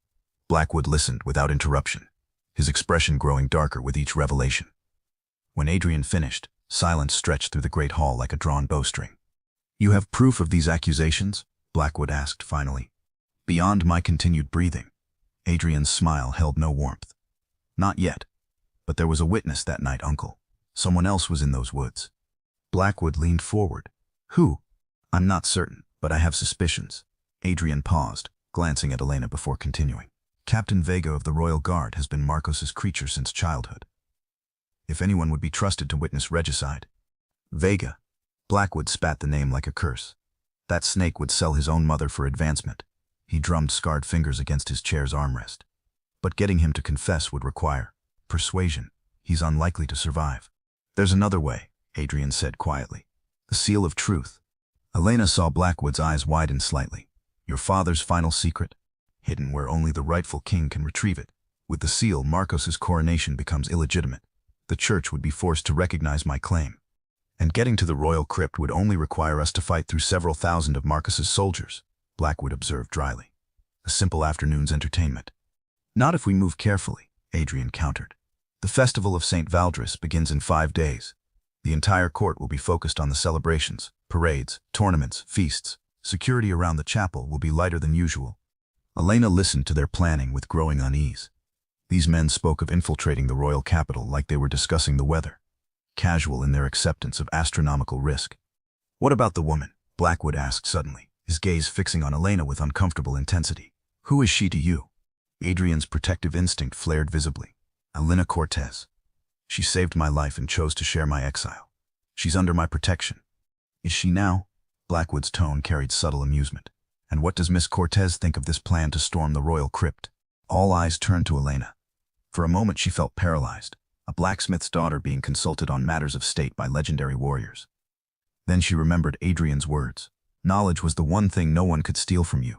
Blackwood listened without interruption, his expression growing darker with each revelation. When Adrian finished, silence stretched through the great hall like a drawn bowstring. "You have proof of these accusations?" Blackwood asked finally. "Beyond my continued breathing." Adrian's smile held no warmth. "Not yet. But there was a witness that night, uncle. Someone else was in those woods." Blackwood leaned forward. "Who?" "I'm not certain, but I have suspicions." Adrian paused, glancing at Elena before continuing. "Captain Vega of the Royal Guard has been Marcos's creature since childhood. If anyone would be trusted to witness regicide." "Vega." Blackwood spat the name like a curse. "That snake would sell his own mother for advancement." He drummed scarred fingers against his chair's armrest. "But getting him to confess would require persuasion. He's unlikely to survive." "There's another way," Adrian said quietly. "The seal of truth." Elena saw Blackwood's eyes widen slightly. "Your father's final secret? Hidden where only the rightful king can retrieve it. With the seal, Marcos's coronation becomes illegitimate. The church would be forced to recognize my claim. And getting to the royal crypt would only require us to fight through several thousand of Marcus's soldiers, Blackwood observed dryly. A simple afternoon's entertainment. Not if we move carefully, Adrian countered. The festival of St. Valdres begins in 5 days. The entire court will be focused on the celebrations, parades, tournaments, feasts. Security around the chapel will be lighter than usual. Elena listened to their planning with growing unease. These men spoke of infiltrating the royal capital like they were discussing the weather, casual in their acceptance of astronomical risk. What about the woman? Blackwood asked suddenly, his gaze fixing on Elena with uncomfortable intensity. Who is she to you? Adrian's protective instinct flared visibly. Elena Cortez. She saved my life and chose to share my exile. She's under my protection. Is she now? Blackwood's tone carried subtle amusement. And what does Miss Cortez think of this plan to storm the royal crypt? All eyes turned to Elena. For a moment she felt paralyzed, a blacksmith's daughter being consulted on matters of state by legendary warriors. Then she remembered Adrian's words. Knowledge was the one thing no one could steal from you.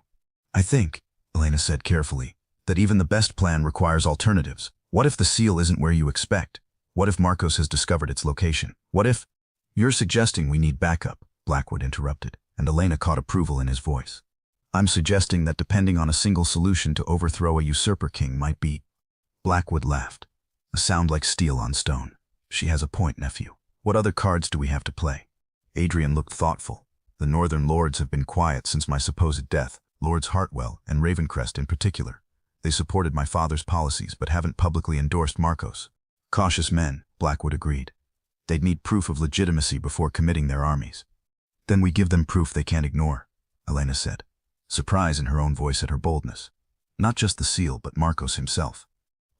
I think, Elena said carefully, that even the best plan requires alternatives. What if the seal isn't where you expect? What if Marcos has discovered its location? What if... You're suggesting we need backup, Blackwood interrupted, and Elena caught approval in his voice. I'm suggesting that depending on a single solution to overthrow a usurper king might be... Blackwood laughed. A sound like steel on stone. She has a point, nephew. What other cards do we have to play? Adrian looked thoughtful. The northern lords have been quiet since my supposed death, Lords Hartwell and Ravencrest in particular. They supported my father's policies but haven't publicly endorsed Marcos. Cautious men, Blackwood agreed. They'd need proof of legitimacy before committing their armies. Then we give them proof they can't ignore, Elena said, surprise in her own voice at her boldness. Not just the seal, but Marcos himself.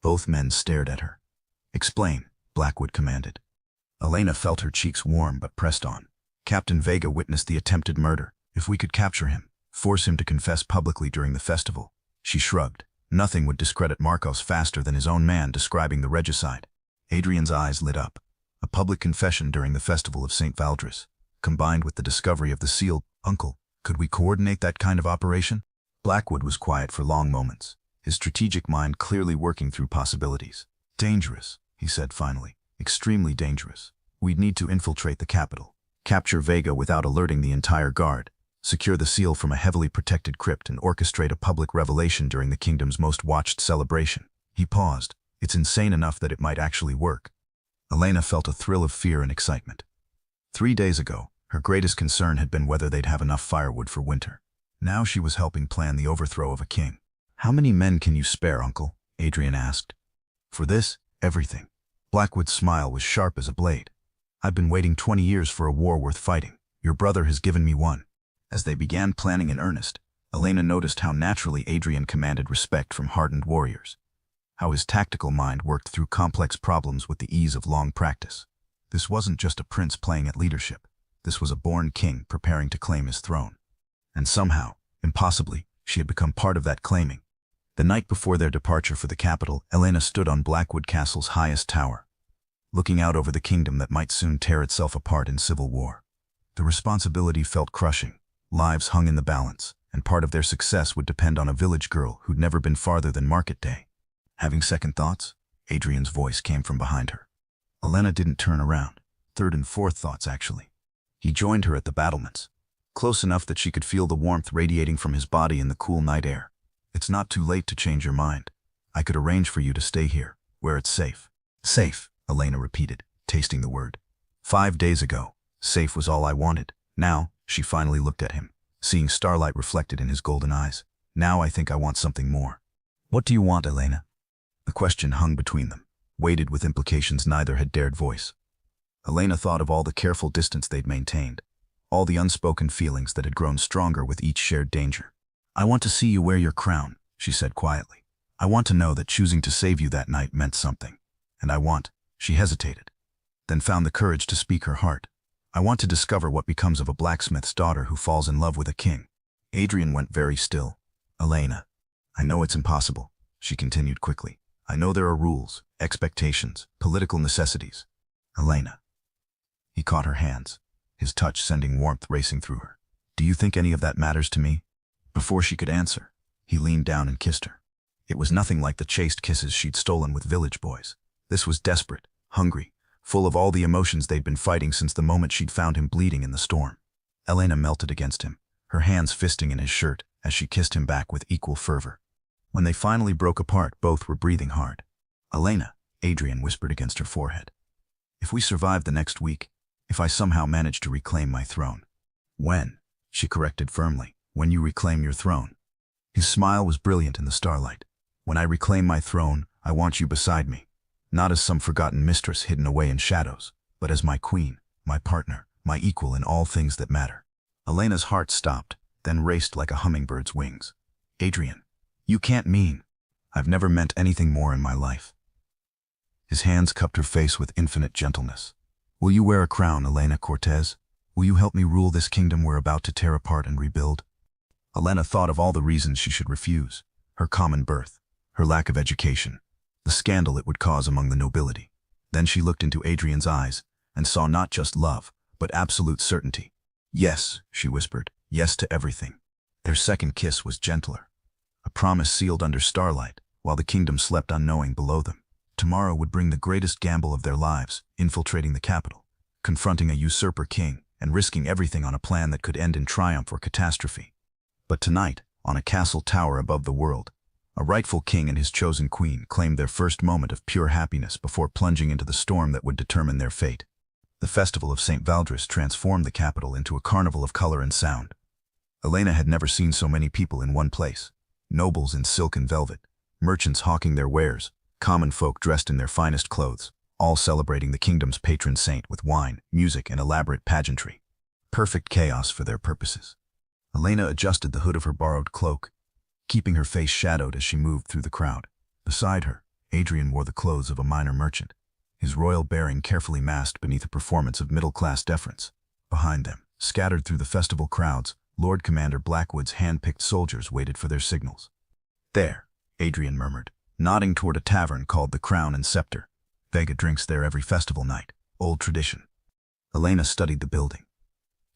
Both men stared at her. Explain, Blackwood commanded. Elena felt her cheeks warm but pressed on. Captain Vega witnessed the attempted murder. If we could capture him, force him to confess publicly during the festival. She shrugged. Nothing would discredit Marcos faster than his own man describing the regicide. Adrian's eyes lit up. A public confession during the festival of St. Valdres, combined with the discovery of the seal. Uncle, could we coordinate that kind of operation? Blackwood was quiet for long moments, his strategic mind clearly working through possibilities. Dangerous, he said finally. Extremely dangerous. We'd need to infiltrate the capital, capture Vega without alerting the entire guard, secure the seal from a heavily protected crypt, and orchestrate a public revelation during the kingdom's most watched celebration. He paused. It's insane enough that it might actually work. Elena felt a thrill of fear and excitement. 3 days ago, her greatest concern had been whether they'd have enough firewood for winter. Now she was helping plan the overthrow of a king. How many men can you spare, Uncle? Adrian asked. For this, everything. Blackwood's smile was sharp as a blade. I've been waiting 20 years for a war worth fighting. Your brother has given me one. As they began planning in earnest, Elena noticed how naturally Adrian commanded respect from hardened warriors. How his tactical mind worked through complex problems with the ease of long practice. This wasn't just a prince playing at leadership. This was a born king preparing to claim his throne. And somehow, impossibly, she had become part of that claiming. The night before their departure for the capital, Elena stood on Blackwood Castle's highest tower, looking out over the kingdom that might soon tear itself apart in civil war. The responsibility felt crushing. Lives hung in the balance, and part of their success would depend on a village girl who'd never been farther than market day. Having second thoughts? Adrian's voice came from behind her. Elena didn't turn around. Third and fourth thoughts, actually. He joined her at the battlements, close enough that she could feel the warmth radiating from his body in the cool night air. It's not too late to change your mind. I could arrange for you to stay here, where it's safe. Safe, Elena repeated, tasting the word. 5 days ago, safe was all I wanted. Now, she finally looked at him, seeing starlight reflected in his golden eyes. Now I think I want something more. What do you want, Elena? The question hung between them, weighted with implications neither had dared voice. Elena thought of all the careful distance they'd maintained, all the unspoken feelings that had grown stronger with each shared danger. I want to see you wear your crown, she said quietly. I want to know that choosing to save you that night meant something. And I want, she hesitated, then found the courage to speak her heart. I want to discover what becomes of a blacksmith's daughter who falls in love with a king. Adrian went very still. Elena, I know it's impossible, she continued quickly. I know there are rules, expectations, political necessities. Elena. He caught her hands, his touch sending warmth racing through her. Do you think any of that matters to me? Before she could answer, he leaned down and kissed her. It was nothing like the chaste kisses she'd stolen with village boys. This was desperate, hungry, full of all the emotions they'd been fighting since the moment she'd found him bleeding in the storm. Elena melted against him, her hands fisting in his shirt as she kissed him back with equal fervor. When they finally broke apart, both were breathing hard. "Elena," Adrian whispered against her forehead. "If we survive the next week, if I somehow manage to reclaim my throne." "When?" she corrected firmly. "When you reclaim your throne." His smile was brilliant in the starlight. "When I reclaim my throne, I want you beside me. Not as some forgotten mistress hidden away in shadows, but as my queen, my partner, my equal in all things that matter." Elena's heart stopped, then raced like a hummingbird's wings. "Adrian, you can't mean—" "I've never meant anything more in my life." His hands cupped her face with infinite gentleness. "Will you wear a crown, Elena Cortez? Will you help me rule this kingdom we're about to tear apart and rebuild?" Elena thought of all the reasons she should refuse: her common birth, her lack of education, the scandal it would cause among the nobility. Then she looked into Adrian's eyes and saw not just love, but absolute certainty. "Yes," she whispered, "yes to everything." Their second kiss was gentler, a promise sealed under starlight, while the kingdom slept unknowing below them. Tomorrow would bring the greatest gamble of their lives, infiltrating the capital, confronting a usurper king, and risking everything on a plan that could end in triumph or catastrophe. But tonight, on a castle tower above the world, a rightful king and his chosen queen claimed their first moment of pure happiness before plunging into the storm that would determine their fate. The festival of St. Valdres transformed the capital into a carnival of color and sound. Elena had never seen so many people in one place: nobles in silk and velvet, merchants hawking their wares, common folk dressed in their finest clothes, all celebrating the kingdom's patron saint with wine, music, and elaborate pageantry. Perfect chaos for their purposes. Elena adjusted the hood of her borrowed cloak, keeping her face shadowed as she moved through the crowd. Beside her, Adrian wore the clothes of a minor merchant, his royal bearing carefully masked beneath a performance of middle-class deference. Behind them, scattered through the festival crowds, Lord Commander Blackwood's hand-picked soldiers waited for their signals. "There," Adrian murmured, nodding toward a tavern called the Crown and Scepter. "Vega drinks there every festival night. Old tradition." Elena studied the building.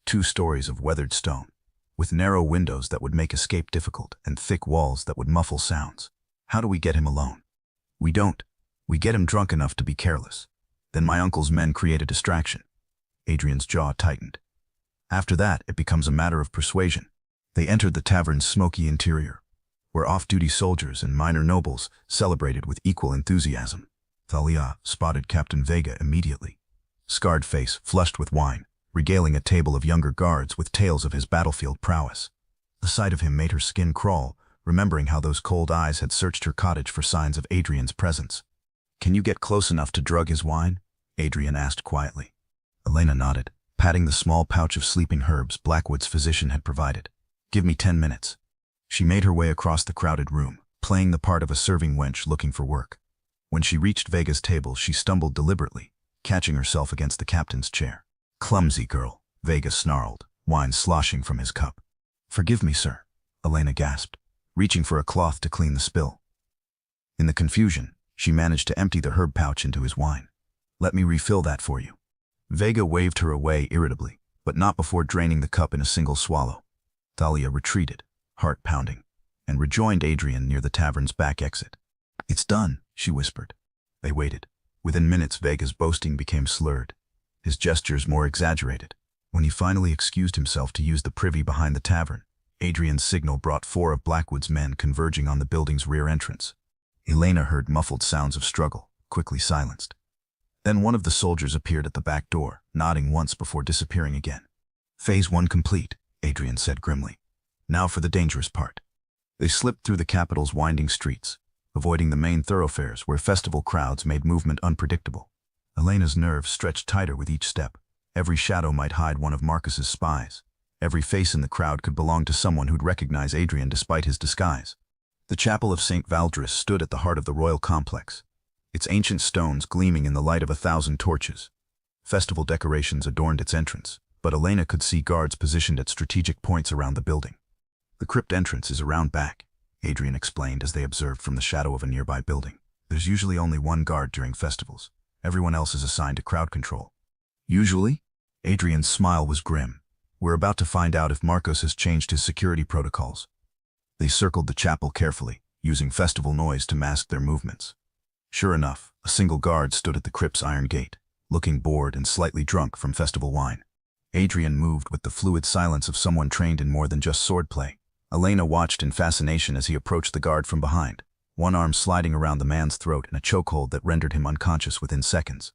2 stories of weathered stone, with narrow windows that would make escape difficult and thick walls that would muffle sounds. "How do we get him alone?" "We don't. We get him drunk enough to be careless. Then my uncle's men create a distraction." Adrian's jaw tightened. "After that, it becomes a matter of persuasion." They entered the tavern's smoky interior, where off-duty soldiers and minor nobles celebrated with equal enthusiasm. Thalia spotted Captain Vega immediately. Scarred face, flushed with wine, regaling a table of younger guards with tales of his battlefield prowess. The sight of him made her skin crawl, remembering how those cold eyes had searched her cottage for signs of Adrian's presence. "Can you get close enough to drug his wine?" Adrian asked quietly. Elena nodded, patting the small pouch of sleeping herbs Blackwood's physician had provided. "Give me 10 minutes. She made her way across the crowded room, playing the part of a serving wench looking for work. When she reached Vega's table, she stumbled deliberately, catching herself against the captain's chair. "Clumsy girl," Vega snarled, wine sloshing from his cup. "Forgive me, sir," Elena gasped, reaching for a cloth to clean the spill. In the confusion, she managed to empty the herb pouch into his wine. "Let me refill that for you." Vega waved her away irritably, but not before draining the cup in a single swallow. Thalia retreated, heart pounding, and rejoined Adrian near the tavern's back exit. "It's done," she whispered. They waited. Within minutes, Vega's boasting became slurred, his gestures more exaggerated. When he finally excused himself to use the privy behind the tavern, Adrian's signal brought 4 of Blackwood's men converging on the building's rear entrance. Elena heard muffled sounds of struggle, quickly silenced. Then one of the soldiers appeared at the back door, nodding once before disappearing again. "Phase 1 complete," Adrian said grimly. "Now for the dangerous part." They slipped through the capital's winding streets, avoiding the main thoroughfares where festival crowds made movement unpredictable. Elena's nerves stretched tighter with each step. Every shadow might hide one of Marcus's spies. Every face in the crowd could belong to someone who'd recognize Adrian despite his disguise. The chapel of St. Valdres stood at the heart of the royal complex, its ancient stones gleaming in the light of 1,000 torches. Festival decorations adorned its entrance, but Elena could see guards positioned at strategic points around the building. "The crypt entrance is around back," Adrian explained as they observed from the shadow of a nearby building. "There's usually only one guard during festivals. Everyone else is assigned to crowd control." "Usually?" Adrian's smile was grim. "We're about to find out if Marcos has changed his security protocols." They circled the chapel carefully, using festival noise to mask their movements. Sure enough, a single guard stood at the crypt's iron gate, looking bored and slightly drunk from festival wine. Adrian moved with the fluid silence of someone trained in more than just swordplay. Elena watched in fascination as he approached the guard from behind, one arm sliding around the man's throat in a chokehold that rendered him unconscious within seconds.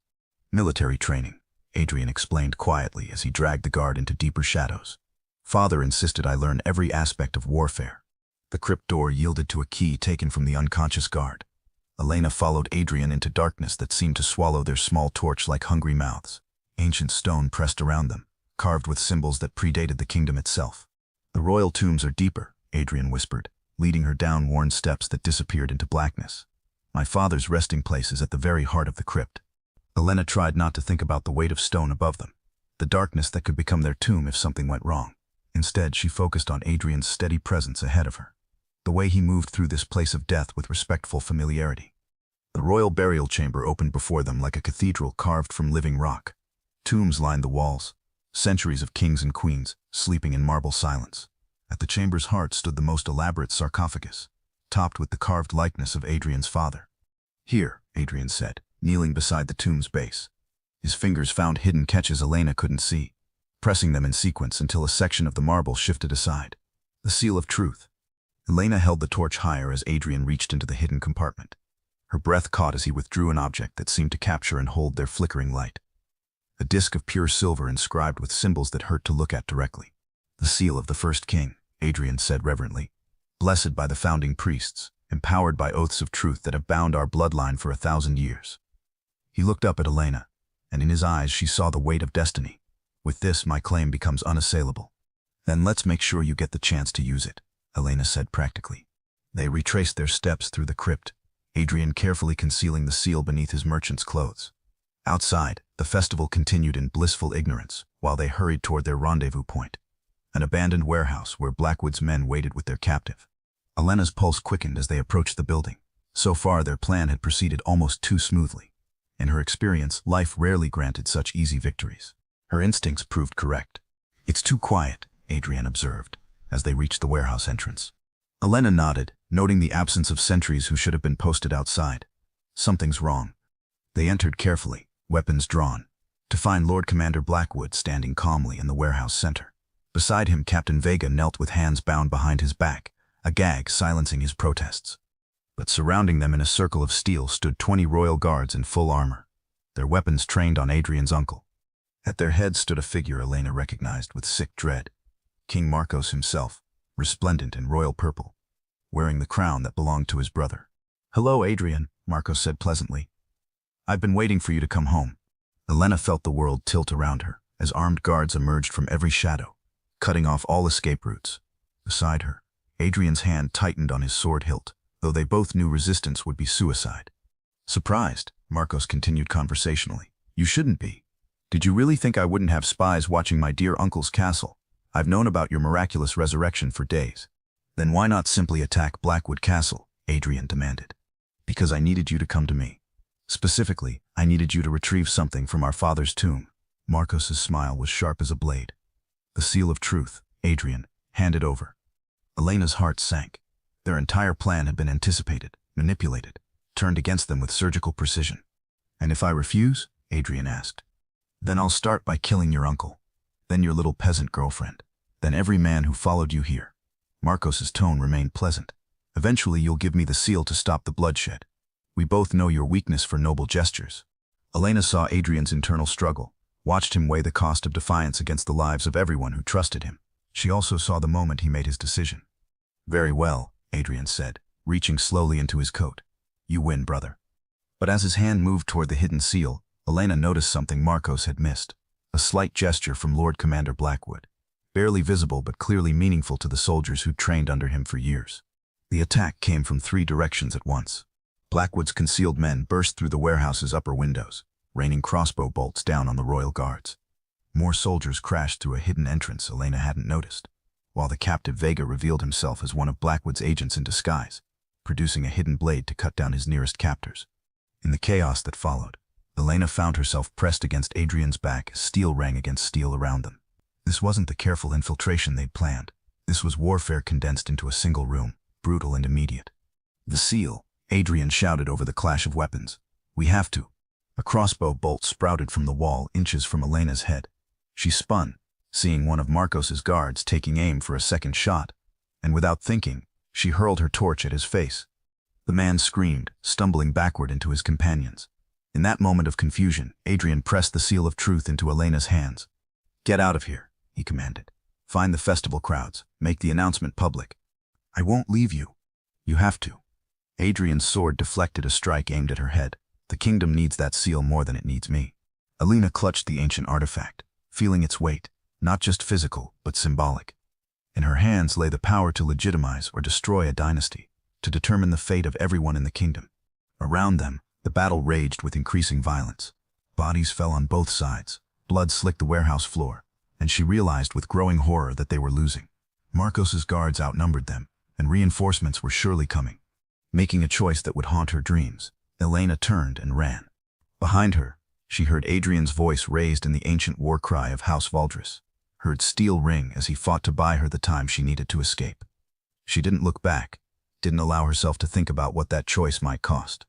Military training, Adrian explained quietly as he dragged the guard into deeper shadows. Father insisted I learn every aspect of warfare. The crypt door yielded to a key taken from the unconscious guard. Elena followed Adrian into darkness that seemed to swallow their small torch like hungry mouths. Ancient stone pressed around them, carved with symbols that predated the kingdom itself. The royal tombs are deeper, Adrian whispered, leading her down worn steps that disappeared into blackness. My father's resting place is at the very heart of the crypt. Elena tried not to think about the weight of stone above them, the darkness that could become their tomb if something went wrong. Instead, she focused on Adrian's steady presence ahead of her, the way he moved through this place of death with respectful familiarity. The royal burial chamber opened before them like a cathedral carved from living rock. Tombs lined the walls, centuries of kings and queens sleeping in marble silence. At the chamber's heart stood the most elaborate sarcophagus, topped with the carved likeness of Adrian's father. Here, Adrian said, kneeling beside the tomb's base. His fingers found hidden catches Elena couldn't see, pressing them in sequence until a section of the marble shifted aside. The seal of truth. Elena held the torch higher as Adrian reached into the hidden compartment. Her breath caught as he withdrew an object that seemed to capture and hold their flickering light. A disk of pure silver inscribed with symbols that hurt to look at directly. The seal of the first king, Adrian said reverently. Blessed by the founding priests, empowered by oaths of truth that have bound our bloodline for 1,000 years. He looked up at Elena, and in his eyes she saw the weight of destiny. With this, my claim becomes unassailable. Then let's make sure you get the chance to use it, Elena said practically. They retraced their steps through the crypt, Adrian carefully concealing the seal beneath his merchant's clothes. Outside, the festival continued in blissful ignorance while they hurried toward their rendezvous point, an abandoned warehouse where Blackwood's men waited with their captive. Elena's pulse quickened as they approached the building. So far, their plan had proceeded almost too smoothly. In her experience, life rarely granted such easy victories. Her instincts proved correct. It's too quiet, Adrian observed, as they reached the warehouse entrance. Elena nodded, noting the absence of sentries who should have been posted outside. Something's wrong. They entered carefully, weapons drawn, to find Lord Commander Blackwood standing calmly in the warehouse center. Beside him, Captain Vega knelt with hands bound behind his back, a gag silencing his protests. But surrounding them in a circle of steel stood 20 royal guards in full armor, their weapons trained on Adrian's uncle. At their head stood a figure Elena recognized with sick dread, King Marcos himself, resplendent in royal purple, wearing the crown that belonged to his brother. "Hello, Adrian," Marcos said pleasantly. "I've been waiting for you to come home." Elena felt the world tilt around her as armed guards emerged from every shadow, cutting off all escape routes. Beside her, Adrian's hand tightened on his sword hilt, though they both knew resistance would be suicide. "Surprised," Marcos continued conversationally. "You shouldn't be. Did you really think I wouldn't have spies watching my dear uncle's castle? I've known about your miraculous resurrection for days." "Then why not simply attack Blackwood Castle?" Adrian demanded. "Because I needed you to come to me. Specifically, I needed you to retrieve something from our father's tomb." Marcos's smile was sharp as a blade. "The seal of truth," Adrian handed over. Elena's heart sank. Their entire plan had been anticipated, manipulated, turned against them with surgical precision. "And if I refuse?" Adrian asked. "Then I'll start by killing your uncle, then your little peasant girlfriend, then every man who followed you here." Marcos's tone remained pleasant. "Eventually you'll give me the seal to stop the bloodshed. We both know your weakness for noble gestures." Elena saw Adrian's internal struggle, watched him weigh the cost of defiance against the lives of everyone who trusted him. She also saw the moment he made his decision. "Very well," Adrian said, reaching slowly into his coat. "You win, brother." But as his hand moved toward the hidden seal, Elena noticed something Marcos had missed. A slight gesture from Lord Commander Blackwood, barely visible but clearly meaningful to the soldiers who'd trained under him for years. The attack came from 3 directions at once. Blackwood's concealed men burst through the warehouse's upper windows, raining crossbow bolts down on the royal guards. More soldiers crashed through a hidden entrance Elena hadn't noticed, while the captive Vega revealed himself as one of Blackwood's agents in disguise, producing a hidden blade to cut down his nearest captors. In the chaos that followed, Elena found herself pressed against Adrian's back as steel rang against steel around them. This wasn't the careful infiltration they'd planned. This was warfare condensed into a single room, brutal and immediate. "The seal," Adrian shouted over the clash of weapons. "We have to." A crossbow bolt sprouted from the wall inches from Elena's head. She spun, seeing one of Marcos's guards taking aim for a second shot, and without thinking, she hurled her torch at his face. The man screamed, stumbling backward into his companions. In that moment of confusion, Adrian pressed the seal of truth into Elena's hands. "Get out of here," he commanded. "Find the festival crowds. Make the announcement public." "I won't leave you." "You have to." Adrian's sword deflected a strike aimed at her head. "The kingdom needs that seal more than it needs me." Elena clutched the ancient artifact, feeling its weight, not just physical, but symbolic. In her hands lay the power to legitimize or destroy a dynasty, to determine the fate of everyone in the kingdom. Around them, the battle raged with increasing violence. Bodies fell on both sides, blood slicked the warehouse floor, and she realized with growing horror that they were losing. Marcos's guards outnumbered them, and reinforcements were surely coming. Making a choice that would haunt her dreams, Elena turned and ran. Behind her, she heard Adrian's voice raised in the ancient war cry of House Valdris, heard steel ring as he fought to buy her the time she needed to escape. She didn't look back, didn't allow herself to think about what that choice might cost.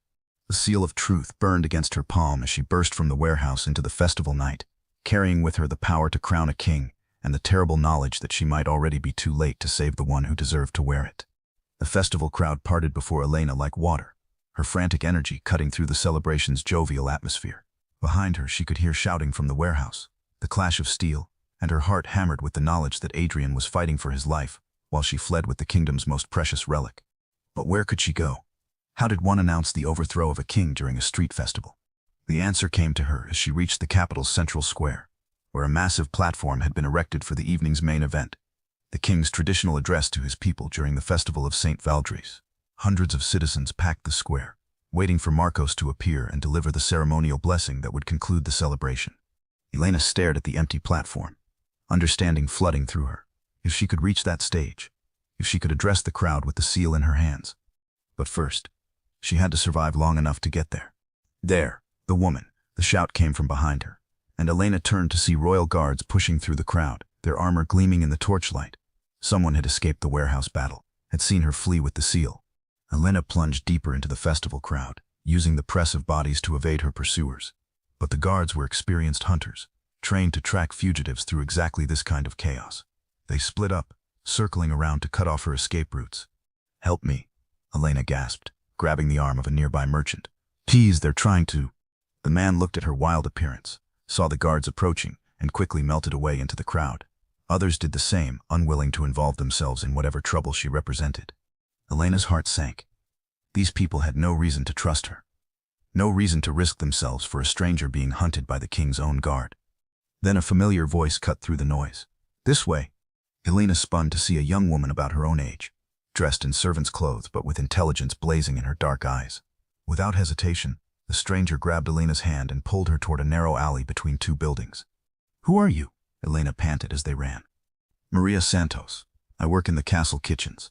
The seal of truth burned against her palm as she burst from the warehouse into the festival night, carrying with her the power to crown a king and the terrible knowledge that she might already be too late to save the one who deserved to wear it. The festival crowd parted before Elena like water, her frantic energy cutting through the celebration's jovial atmosphere. Behind her, she could hear shouting from the warehouse, the clash of steel, and her heart hammered with the knowledge that Adrian was fighting for his life while she fled with the kingdom's most precious relic. But where could she go? How did one announce the overthrow of a king during a street festival? The answer came to her as she reached the capital's central square, where a massive platform had been erected for the evening's main event, the king's traditional address to his people during the festival of St. Valdris. Hundreds of citizens packed the square, waiting for Marcos to appear and deliver the ceremonial blessing that would conclude the celebration. Elena stared at the empty platform, understanding flooding through her. If she could reach that stage, if she could address the crowd with the seal in her hands. But first, she had to survive long enough to get there. "There, the woman," the shout came from behind her, and Elena turned to see royal guards pushing through the crowd, their armor gleaming in the torchlight. Someone had escaped the warehouse battle, had seen her flee with the seal. Elena plunged deeper into the festival crowd, using the press of bodies to evade her pursuers. But the guards were experienced hunters, trained to track fugitives through exactly this kind of chaos. They split up, circling around to cut off her escape routes. "Help me," Elena gasped, grabbing the arm of a nearby merchant. "Please, they're trying to." The man looked at her wild appearance, saw the guards approaching, and quickly melted away into the crowd. Others did the same, unwilling to involve themselves in whatever trouble she represented. Elena's heart sank. These people had no reason to trust her. No reason to risk themselves for a stranger being hunted by the king's own guard. Then a familiar voice cut through the noise. "This way." Elena spun to see a young woman about her own age, dressed in servant's clothes but with intelligence blazing in her dark eyes. Without hesitation, the stranger grabbed Elena's hand and pulled her toward a narrow alley between two buildings. "Who are you?" Elena panted as they ran. "Maria Santos. I work in the castle kitchens."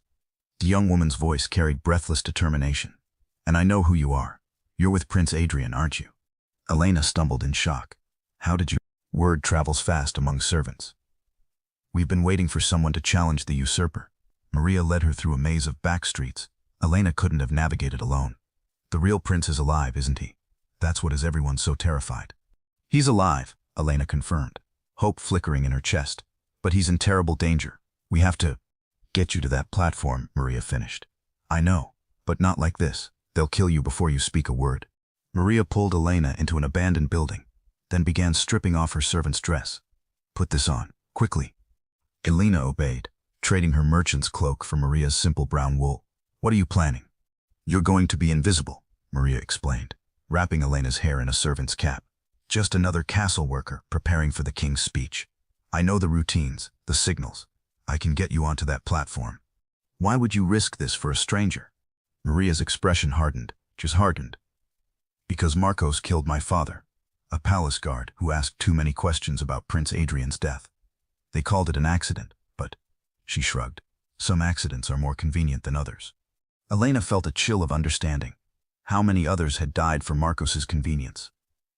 The young woman's voice carried breathless determination. "And I know who you are. You're with Prince Adrian, aren't you?" Elena stumbled in shock. "How did you—" Word travels fast among servants. "We've been waiting for someone to challenge the usurper." Maria led her through a maze of back streets. Elena couldn't have navigated alone. "The real prince is alive, isn't he? That's what has everyone so terrified." "He's alive," Elena confirmed, hope flickering in her chest. "But he's in terrible danger. We have to—" "Get you to that platform," Maria finished. "I know, but not like this. They'll kill you before you speak a word." Maria pulled Elena into an abandoned building, then began stripping off her servant's dress. "Put this on, quickly." Elena obeyed, trading her merchant's cloak for Maria's simple brown wool. "What are you planning?" "You're going to be invisible," Maria explained, wrapping Elena's hair in a servant's cap. "Just another castle worker preparing for the king's speech. I know the routines, the signals. I can get you onto that platform." "Why would you risk this for a stranger?" Maria's expression hardened, just hardened. "Because Marcos killed my father, a palace guard who asked too many questions about Prince Adrian's death. They called it an accident, but—" she shrugged. "Some accidents are more convenient than others." Elena felt a chill of understanding. How many others had died for Marcos's convenience?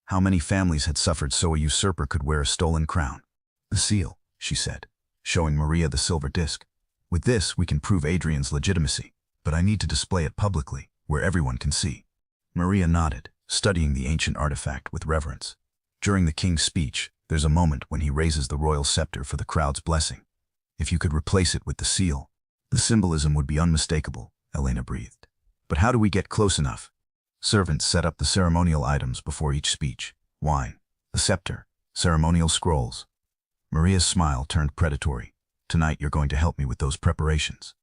How many families had suffered so a usurper could wear a stolen crown? "The seal," she said, showing Maria the silver disc. "With this, we can prove Adrian's legitimacy, but I need to display it publicly." where everyone can see. Maria nodded, studying the ancient artifact with reverence. During the king's speech, there's a moment when he raises the royal scepter for the crowd's blessing. If you could replace it with the seal, the symbolism would be unmistakable, Elena breathed. But how do we get close enough? Servants set up the ceremonial items before each speech. Wine, the scepter, ceremonial scrolls. Maria's smile turned predatory. Tonight you're going to help me with those preparations.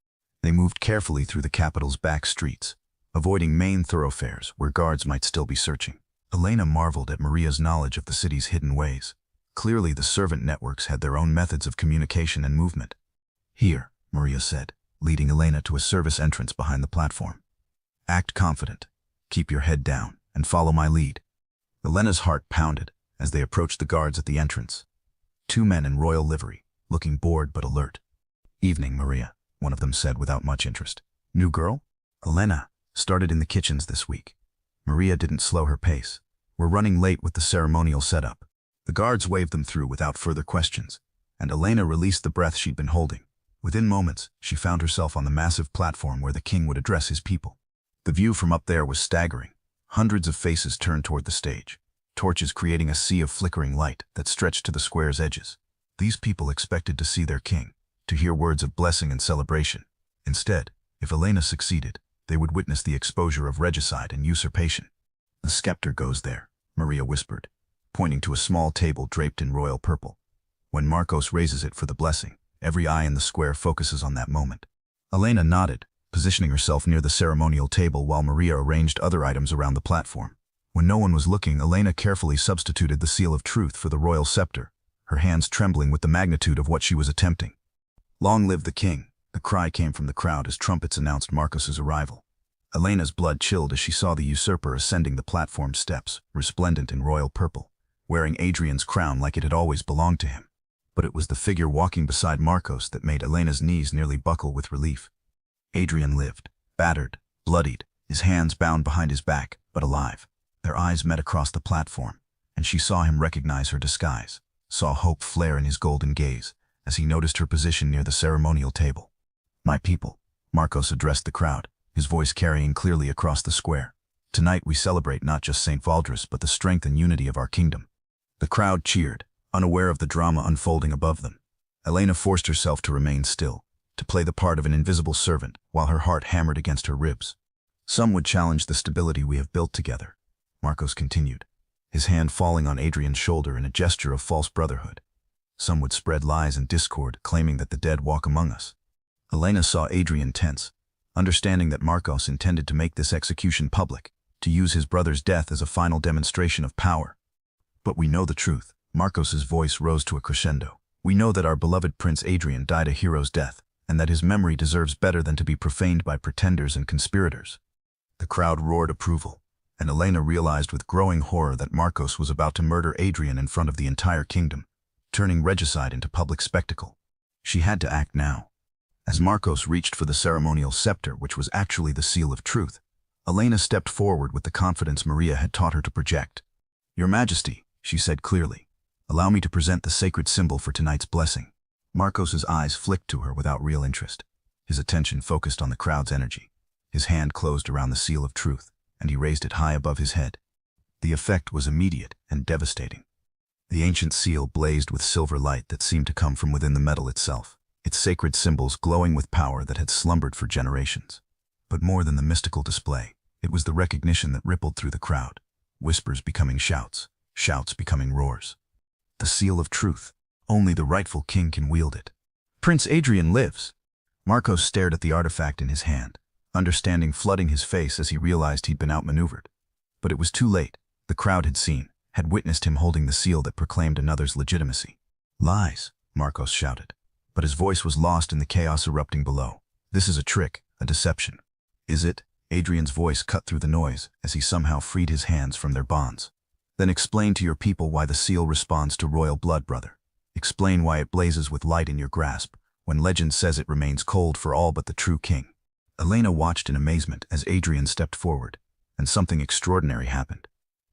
They moved carefully through the capital's back streets, avoiding main thoroughfares where guards might still be searching. Elena marveled at Maria's knowledge of the city's hidden ways. Clearly the servant networks had their own methods of communication and movement. Here, Maria said, leading Elena to a service entrance behind the platform. Act confident, keep your head down, and follow my lead. Elena's heart pounded as they approached the guards at the entrance. Two men in royal livery, looking bored but alert. Evening, Maria, one of them said without much interest. New girl? Elena started in the kitchens this week. Maria didn't slow her pace. We're running late with the ceremonial setup. The guards waved them through without further questions, and Elena released the breath she'd been holding. Within moments, she found herself on the massive platform where the king would address his people. The view from up there was staggering. Hundreds of faces turned toward the stage, torches creating a sea of flickering light that stretched to the square's edges. These people expected to see their king, to hear words of blessing and celebration. Instead, if Elena succeeded, they would witness the exposure of regicide and usurpation. The scepter goes there, Maria whispered, pointing to a small table draped in royal purple. When Marcos raises it for the blessing, every eye in the square focuses on that moment. Elena nodded, positioning herself near the ceremonial table while Maria arranged other items around the platform. When no one was looking, Elena carefully substituted the seal of truth for the royal scepter, her hands trembling with the magnitude of what she was attempting. Long live the king! The cry came from the crowd as trumpets announced Marcos's arrival. Elena's blood chilled as she saw the usurper ascending the platform steps, resplendent in royal purple, wearing Adrian's crown like it had always belonged to him. But it was the figure walking beside Marcos that made Elena's knees nearly buckle with relief. Adrian lived, battered, bloodied, his hands bound behind his back, but alive. Their eyes met across the platform, and she saw him recognize her disguise, saw hope flare in his golden gaze as he noticed her position near the ceremonial table. My people, Marcos addressed the crowd, his voice carrying clearly across the square. Tonight we celebrate not just St. Valdres but the strength and unity of our kingdom. The crowd cheered, unaware of the drama unfolding above them. Elena forced herself to remain still, to play the part of an invisible servant while her heart hammered against her ribs. Some would challenge the stability we have built together, Marcos continued, his hand falling on Adrian's shoulder in a gesture of false brotherhood. Some would spread lies and discord, claiming that the dead walk among us. Elena saw Adrian tense, understanding that Marcos intended to make this execution public, to use his brother's death as a final demonstration of power. But we know the truth. Marcos's voice rose to a crescendo. We know that our beloved Prince Adrian died a hero's death, and that his memory deserves better than to be profaned by pretenders and conspirators. The crowd roared approval, and Elena realized with growing horror that Marcos was about to murder Adrian in front of the entire kingdom, turning regicide into public spectacle. She had to act now. As Marcos reached for the ceremonial scepter, which was actually the seal of truth, Elena stepped forward with the confidence Maria had taught her to project. Your Majesty, she said clearly, allow me to present the sacred symbol for tonight's blessing. Marcos's eyes flicked to her without real interest. His attention focused on the crowd's energy. His hand closed around the seal of truth, and he raised it high above his head. The effect was immediate and devastating. The ancient seal blazed with silver light that seemed to come from within the metal itself, its sacred symbols glowing with power that had slumbered for generations. But more than the mystical display, it was the recognition that rippled through the crowd, whispers becoming shouts, shouts becoming roars. The seal of truth. Only the rightful king can wield it. Prince Adrian lives. Marcos stared at the artifact in his hand, understanding flooding his face as he realized he'd been outmaneuvered. But it was too late. The crowd had seen, had witnessed him holding the seal that proclaimed another's legitimacy. Lies, Marcos shouted, but his voice was lost in the chaos erupting below. This is a trick, a deception. Is it? Adrian's voice cut through the noise as he somehow freed his hands from their bonds. Then explain to your people why the seal responds to royal blood, brother. Explain why it blazes with light in your grasp, when legend says it remains cold for all but the true king. Elena watched in amazement as Adrian stepped forward, and something extraordinary happened.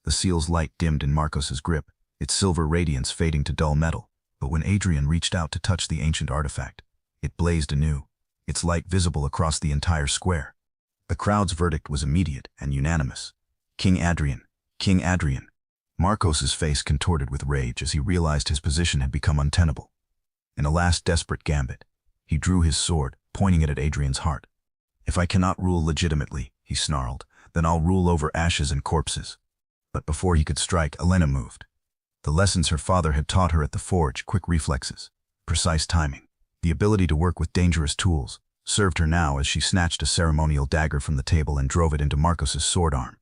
The seal's light dimmed in Marcos's grip, its silver radiance fading to dull metal, but when Adrian reached out to touch the ancient artifact, it blazed anew, its light visible across the entire square. The crowd's verdict was immediate and unanimous. King Adrian, King Adrian. Marcos's face contorted with rage as he realized his position had become untenable. In a last desperate gambit, he drew his sword, pointing it at Adrian's heart. "If I cannot rule legitimately," he snarled, "then I'll rule over ashes and corpses." But before he could strike, Elena moved. The lessons her father had taught her at the forge, quick reflexes, precise timing, the ability to work with dangerous tools, served her now as she snatched a ceremonial dagger from the table and drove it into Marcos's sword arm.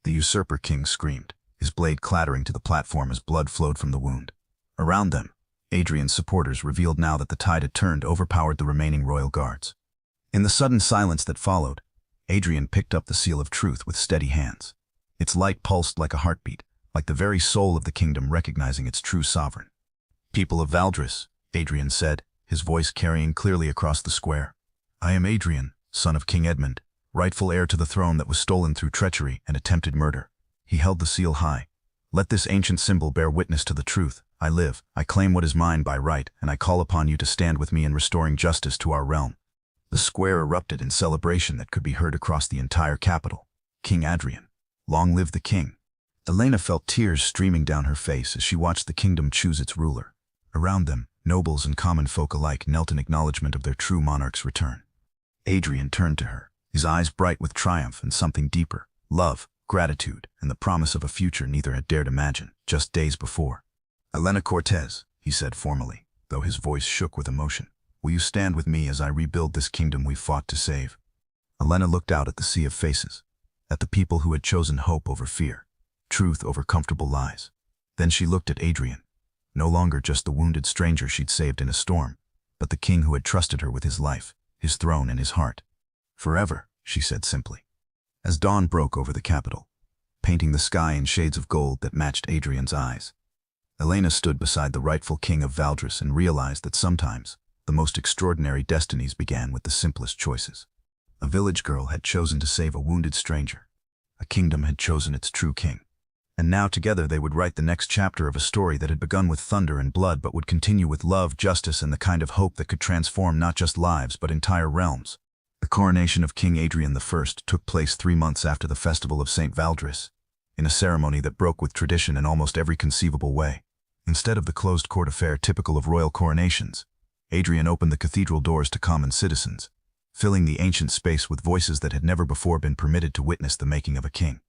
The usurper king screamed, his blade clattering to the platform as blood flowed from the wound. Around them, Adrian's supporters revealed now that the tide had turned, overpowered the remaining royal guards. In the sudden silence that followed, Adrian picked up the seal of truth with steady hands. Its light pulsed like a heartbeat, like the very soul of the kingdom recognizing its true sovereign. "People of Valdris," Adrian said, his voice carrying clearly across the square. "I am Adrian, son of King Edmund, rightful heir to the throne that was stolen through treachery and attempted murder." He held the seal high. "Let this ancient symbol bear witness to the truth. I live, I claim what is mine by right, and I call upon you to stand with me in restoring justice to our realm." The square erupted in celebration that could be heard across the entire capital. "King Adrian, long live the king." Elena felt tears streaming down her face as she watched the kingdom choose its ruler. Around them, nobles and common folk alike knelt in acknowledgement of their true monarch's return. Adrian turned to her, his eyes bright with triumph and something deeper, love, gratitude, and the promise of a future neither had dared imagine, just days before. "Elena Cortez," he said formally, though his voice shook with emotion, "will you stand with me as I rebuild this kingdom we fought to save?" Elena looked out at the sea of faces, at the people who had chosen hope over fear, truth over comfortable lies. Then she looked at Adrian, no longer just the wounded stranger she'd saved in a storm, but the king who had trusted her with his life, his throne, and his heart. "Forever," she said simply. As dawn broke over the capital, painting the sky in shades of gold that matched Adrian's eyes, Elena stood beside the rightful king of Valdris and realized that sometimes the most extraordinary destinies began with the simplest choices. A village girl had chosen to save a wounded stranger. A kingdom had chosen its true king. And now together they would write the next chapter of a story that had begun with thunder and blood but would continue with love, justice, and the kind of hope that could transform not just lives but entire realms. The coronation of King Adrian I took place 3 months after the festival of St. Valdris, in a ceremony that broke with tradition in almost every conceivable way. Instead of the closed court affair typical of royal coronations, Adrian opened the cathedral doors to common citizens, filling the ancient space with voices that had never before been permitted to witness the making of a king.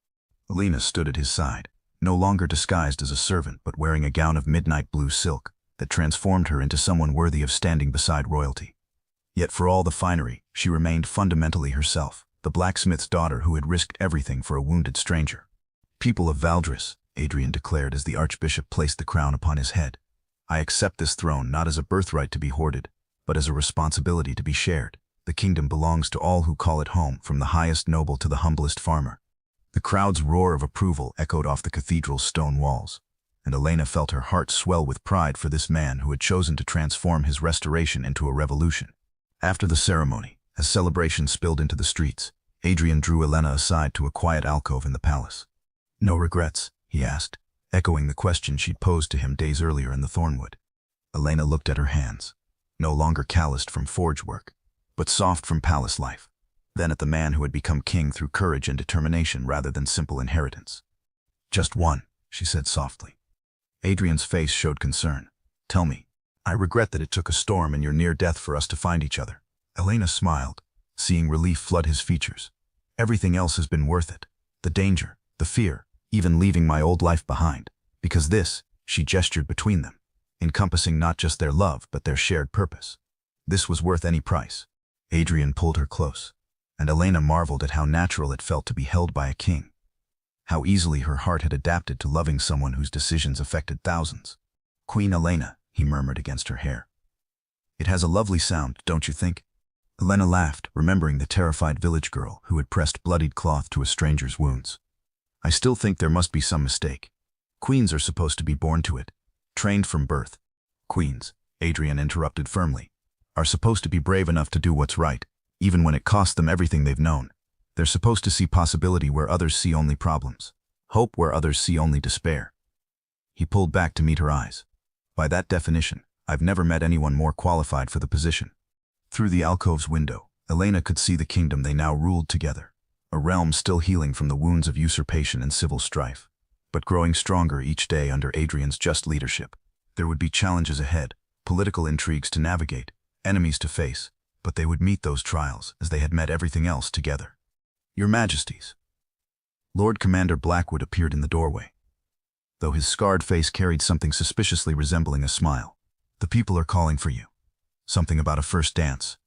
Elena stood at his side, no longer disguised as a servant but wearing a gown of midnight blue silk that transformed her into someone worthy of standing beside royalty. Yet for all the finery, she remained fundamentally herself, the blacksmith's daughter who had risked everything for a wounded stranger. "People of Valdris," Adrian declared as the archbishop placed the crown upon his head, "I accept this throne not as a birthright to be hoarded, but as a responsibility to be shared. The kingdom belongs to all who call it home, from the highest noble to the humblest farmer." The crowd's roar of approval echoed off the cathedral's stone walls, and Elena felt her heart swell with pride for this man who had chosen to transform his restoration into a revolution. After the ceremony, as celebration spilled into the streets, Adrian drew Elena aside to a quiet alcove in the palace. "No regrets?" he asked, echoing the question she'd posed to him days earlier in the thornwood. Elena looked at her hands, no longer calloused from forge work, but soft from palace life, then at the man who had become king through courage and determination rather than simple inheritance. "Just one," she said softly. Adrian's face showed concern. "Tell me." "I regret that it took a storm and your near death for us to find each other." Elena smiled, seeing relief flood his features. "Everything else has been worth it. The danger, the fear, even leaving my old life behind. Because this," she gestured between them, encompassing not just their love but their shared purpose. "This was worth any price." Adrian pulled her close, and Elena marveled at how natural it felt to be held by a king. How easily her heart had adapted to loving someone whose decisions affected thousands. "Queen Elena," he murmured against her hair. "It has a lovely sound, don't you think?" Elena laughed, remembering the terrified village girl who had pressed bloodied cloth to a stranger's wounds. "I still think there must be some mistake. Queens are supposed to be born to it, trained from birth." "Queens," Adrian interrupted firmly, "are supposed to be brave enough to do what's right, even when it costs them everything they've known. They're supposed to see possibility where others see only problems, hope where others see only despair." He pulled back to meet her eyes. "By that definition, I've never met anyone more qualified for the position." Through the alcove's window, Elena could see the kingdom they now ruled together, a realm still healing from the wounds of usurpation and civil strife, but growing stronger each day under Adrian's just leadership. There would be challenges ahead, political intrigues to navigate, enemies to face, but they would meet those trials as they had met everything else together. "Your Majesties." Lord Commander Blackwood appeared in the doorway, though his scarred face carried something suspiciously resembling a smile. "The people are calling for you." Something about a first dance.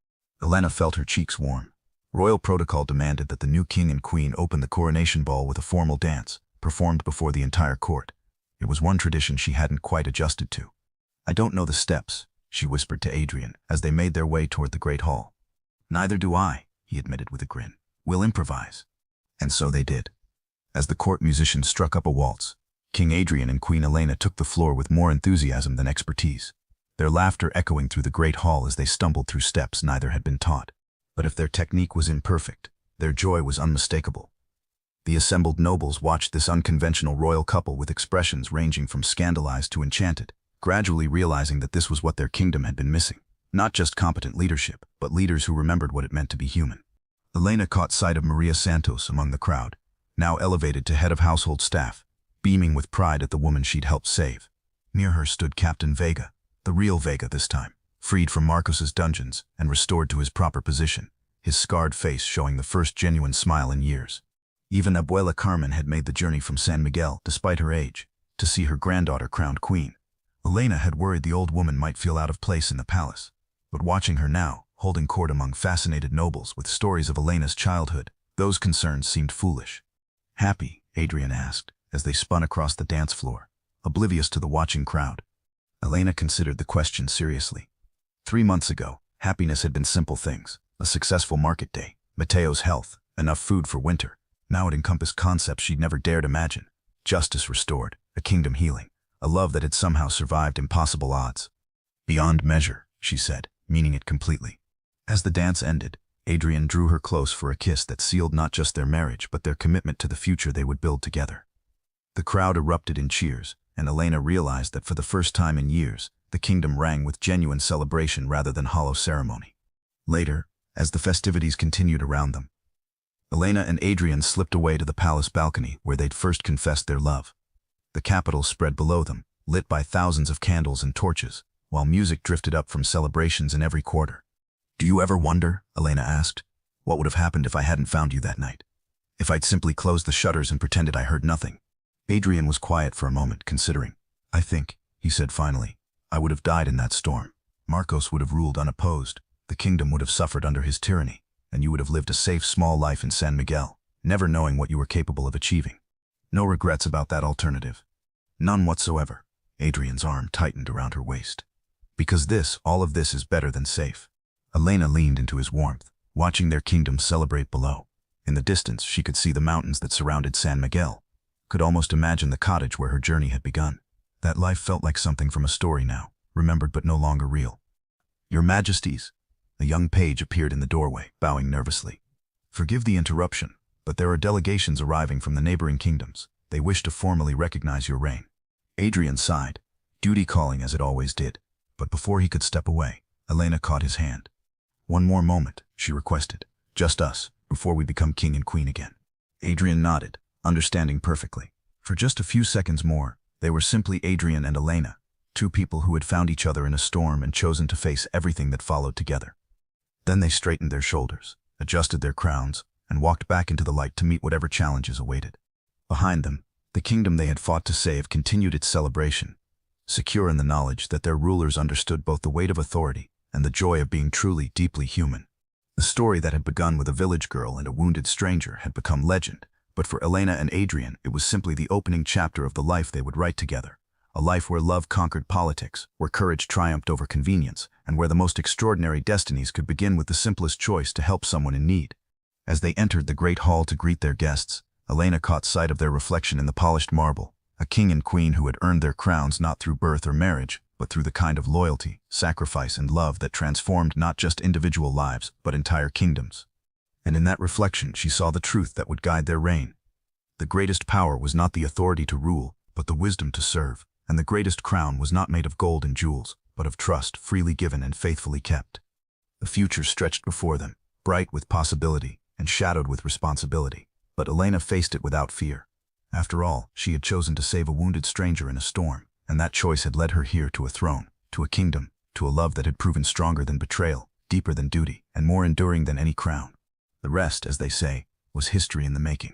Elena felt her cheeks warm. Royal protocol demanded that the new king and queen open the coronation ball with a formal dance, performed before the entire court. It was one tradition she hadn't quite adjusted to. "I don't know the steps," she whispered to Adrian as they made their way toward the great hall. "Neither do I," he admitted with a grin. "We'll improvise." And so they did. As the court musicians struck up a waltz, King Adrian and Queen Elena took the floor with more enthusiasm than expertise, their laughter echoing through the great hall as they stumbled through steps neither had been taught. But if their technique was imperfect, their joy was unmistakable. The assembled nobles watched this unconventional royal couple with expressions ranging from scandalized to enchanted, gradually realizing that this was what their kingdom had been missing. Not just competent leadership, but leaders who remembered what it meant to be human. Elena caught sight of Maria Santos among the crowd, now elevated to head of household staff, beaming with pride at the woman she'd helped save. Near her stood Captain Vega, the real Vega this time, freed from Marcos's dungeons and restored to his proper position, his scarred face showing the first genuine smile in years. Even Abuela Carmen had made the journey from San Miguel, despite her age, to see her granddaughter crowned queen. Elena had worried the old woman might feel out of place in the palace, but watching her now, holding court among fascinated nobles with stories of Elena's childhood, those concerns seemed foolish. "Happy?" Adrian asked, as they spun across the dance floor, oblivious to the watching crowd. Elena considered the question seriously. 3 months ago, happiness had been simple things: a successful market day, Mateo's health, enough food for winter. Now it encompassed concepts she'd never dared imagine: justice restored, a kingdom healing, a love that had somehow survived impossible odds. "Beyond measure," she said, meaning it completely. As the dance ended, Adrian drew her close for a kiss that sealed not just their marriage but their commitment to the future they would build together. The crowd erupted in cheers, and Elena realized that for the first time in years, the kingdom rang with genuine celebration rather than hollow ceremony. Later, as the festivities continued around them, Elena and Adrian slipped away to the palace balcony where they'd first confessed their love. The capital spread below them, lit by thousands of candles and torches, while music drifted up from celebrations in every quarter. "Do you ever wonder," Elena asked, "what would have happened if I hadn't found you that night? If I'd simply closed the shutters and pretended I heard nothing?" Adrian was quiet for a moment, considering. "I think," he said finally, "I would have died in that storm. Marcos would have ruled unopposed, the kingdom would have suffered under his tyranny, and you would have lived a safe, small life in San Miguel, never knowing what you were capable of achieving. No regrets about that alternative." "None whatsoever." Adrian's arm tightened around her waist. "Because all of this is better than safe." Elena leaned into his warmth, watching their kingdom celebrate below. In the distance, she could see the mountains that surrounded San Miguel, could almost imagine the cottage where her journey had begun. That life felt like something from a story now, remembered but no longer real. "Your Majesties." A young page appeared in the doorway, bowing nervously. "Forgive the interruption, but there are delegations arriving from the neighboring kingdoms. They wish to formally recognize your reign." Adrian sighed, duty calling as it always did, but before he could step away, Elena caught his hand. "One more moment," she requested. "Just us, before we become king and queen again." Adrian nodded, understanding perfectly. For just a few seconds more, they were simply Adrian and Elena, two people who had found each other in a storm and chosen to face everything that followed together. Then they straightened their shoulders, adjusted their crowns, and walked back into the light to meet whatever challenges awaited. Behind them, the kingdom they had fought to save continued its celebration, secure in the knowledge that their rulers understood both the weight of authority and the joy of being truly, deeply human. The story that had begun with a village girl and a wounded stranger had become legend, but for Elena and Adrian, it was simply the opening chapter of the life they would write together. A life where love conquered politics, where courage triumphed over convenience, and where the most extraordinary destinies could begin with the simplest choice to help someone in need. As they entered the great hall to greet their guests, Elena caught sight of their reflection in the polished marble, a king and queen who had earned their crowns not through birth or marriage, but through the kind of loyalty, sacrifice, and love that transformed not just individual lives, but entire kingdoms. And in that reflection she saw the truth that would guide their reign. The greatest power was not the authority to rule, but the wisdom to serve, and the greatest crown was not made of gold and jewels, but of trust freely given and faithfully kept. The future stretched before them, bright with possibility and shadowed with responsibility. But Elena faced it without fear. After all, she had chosen to save a wounded stranger in a storm, and that choice had led her here to a throne, to a kingdom, to a love that had proven stronger than betrayal, deeper than duty, and more enduring than any crown. The rest, as they say, was history in the making.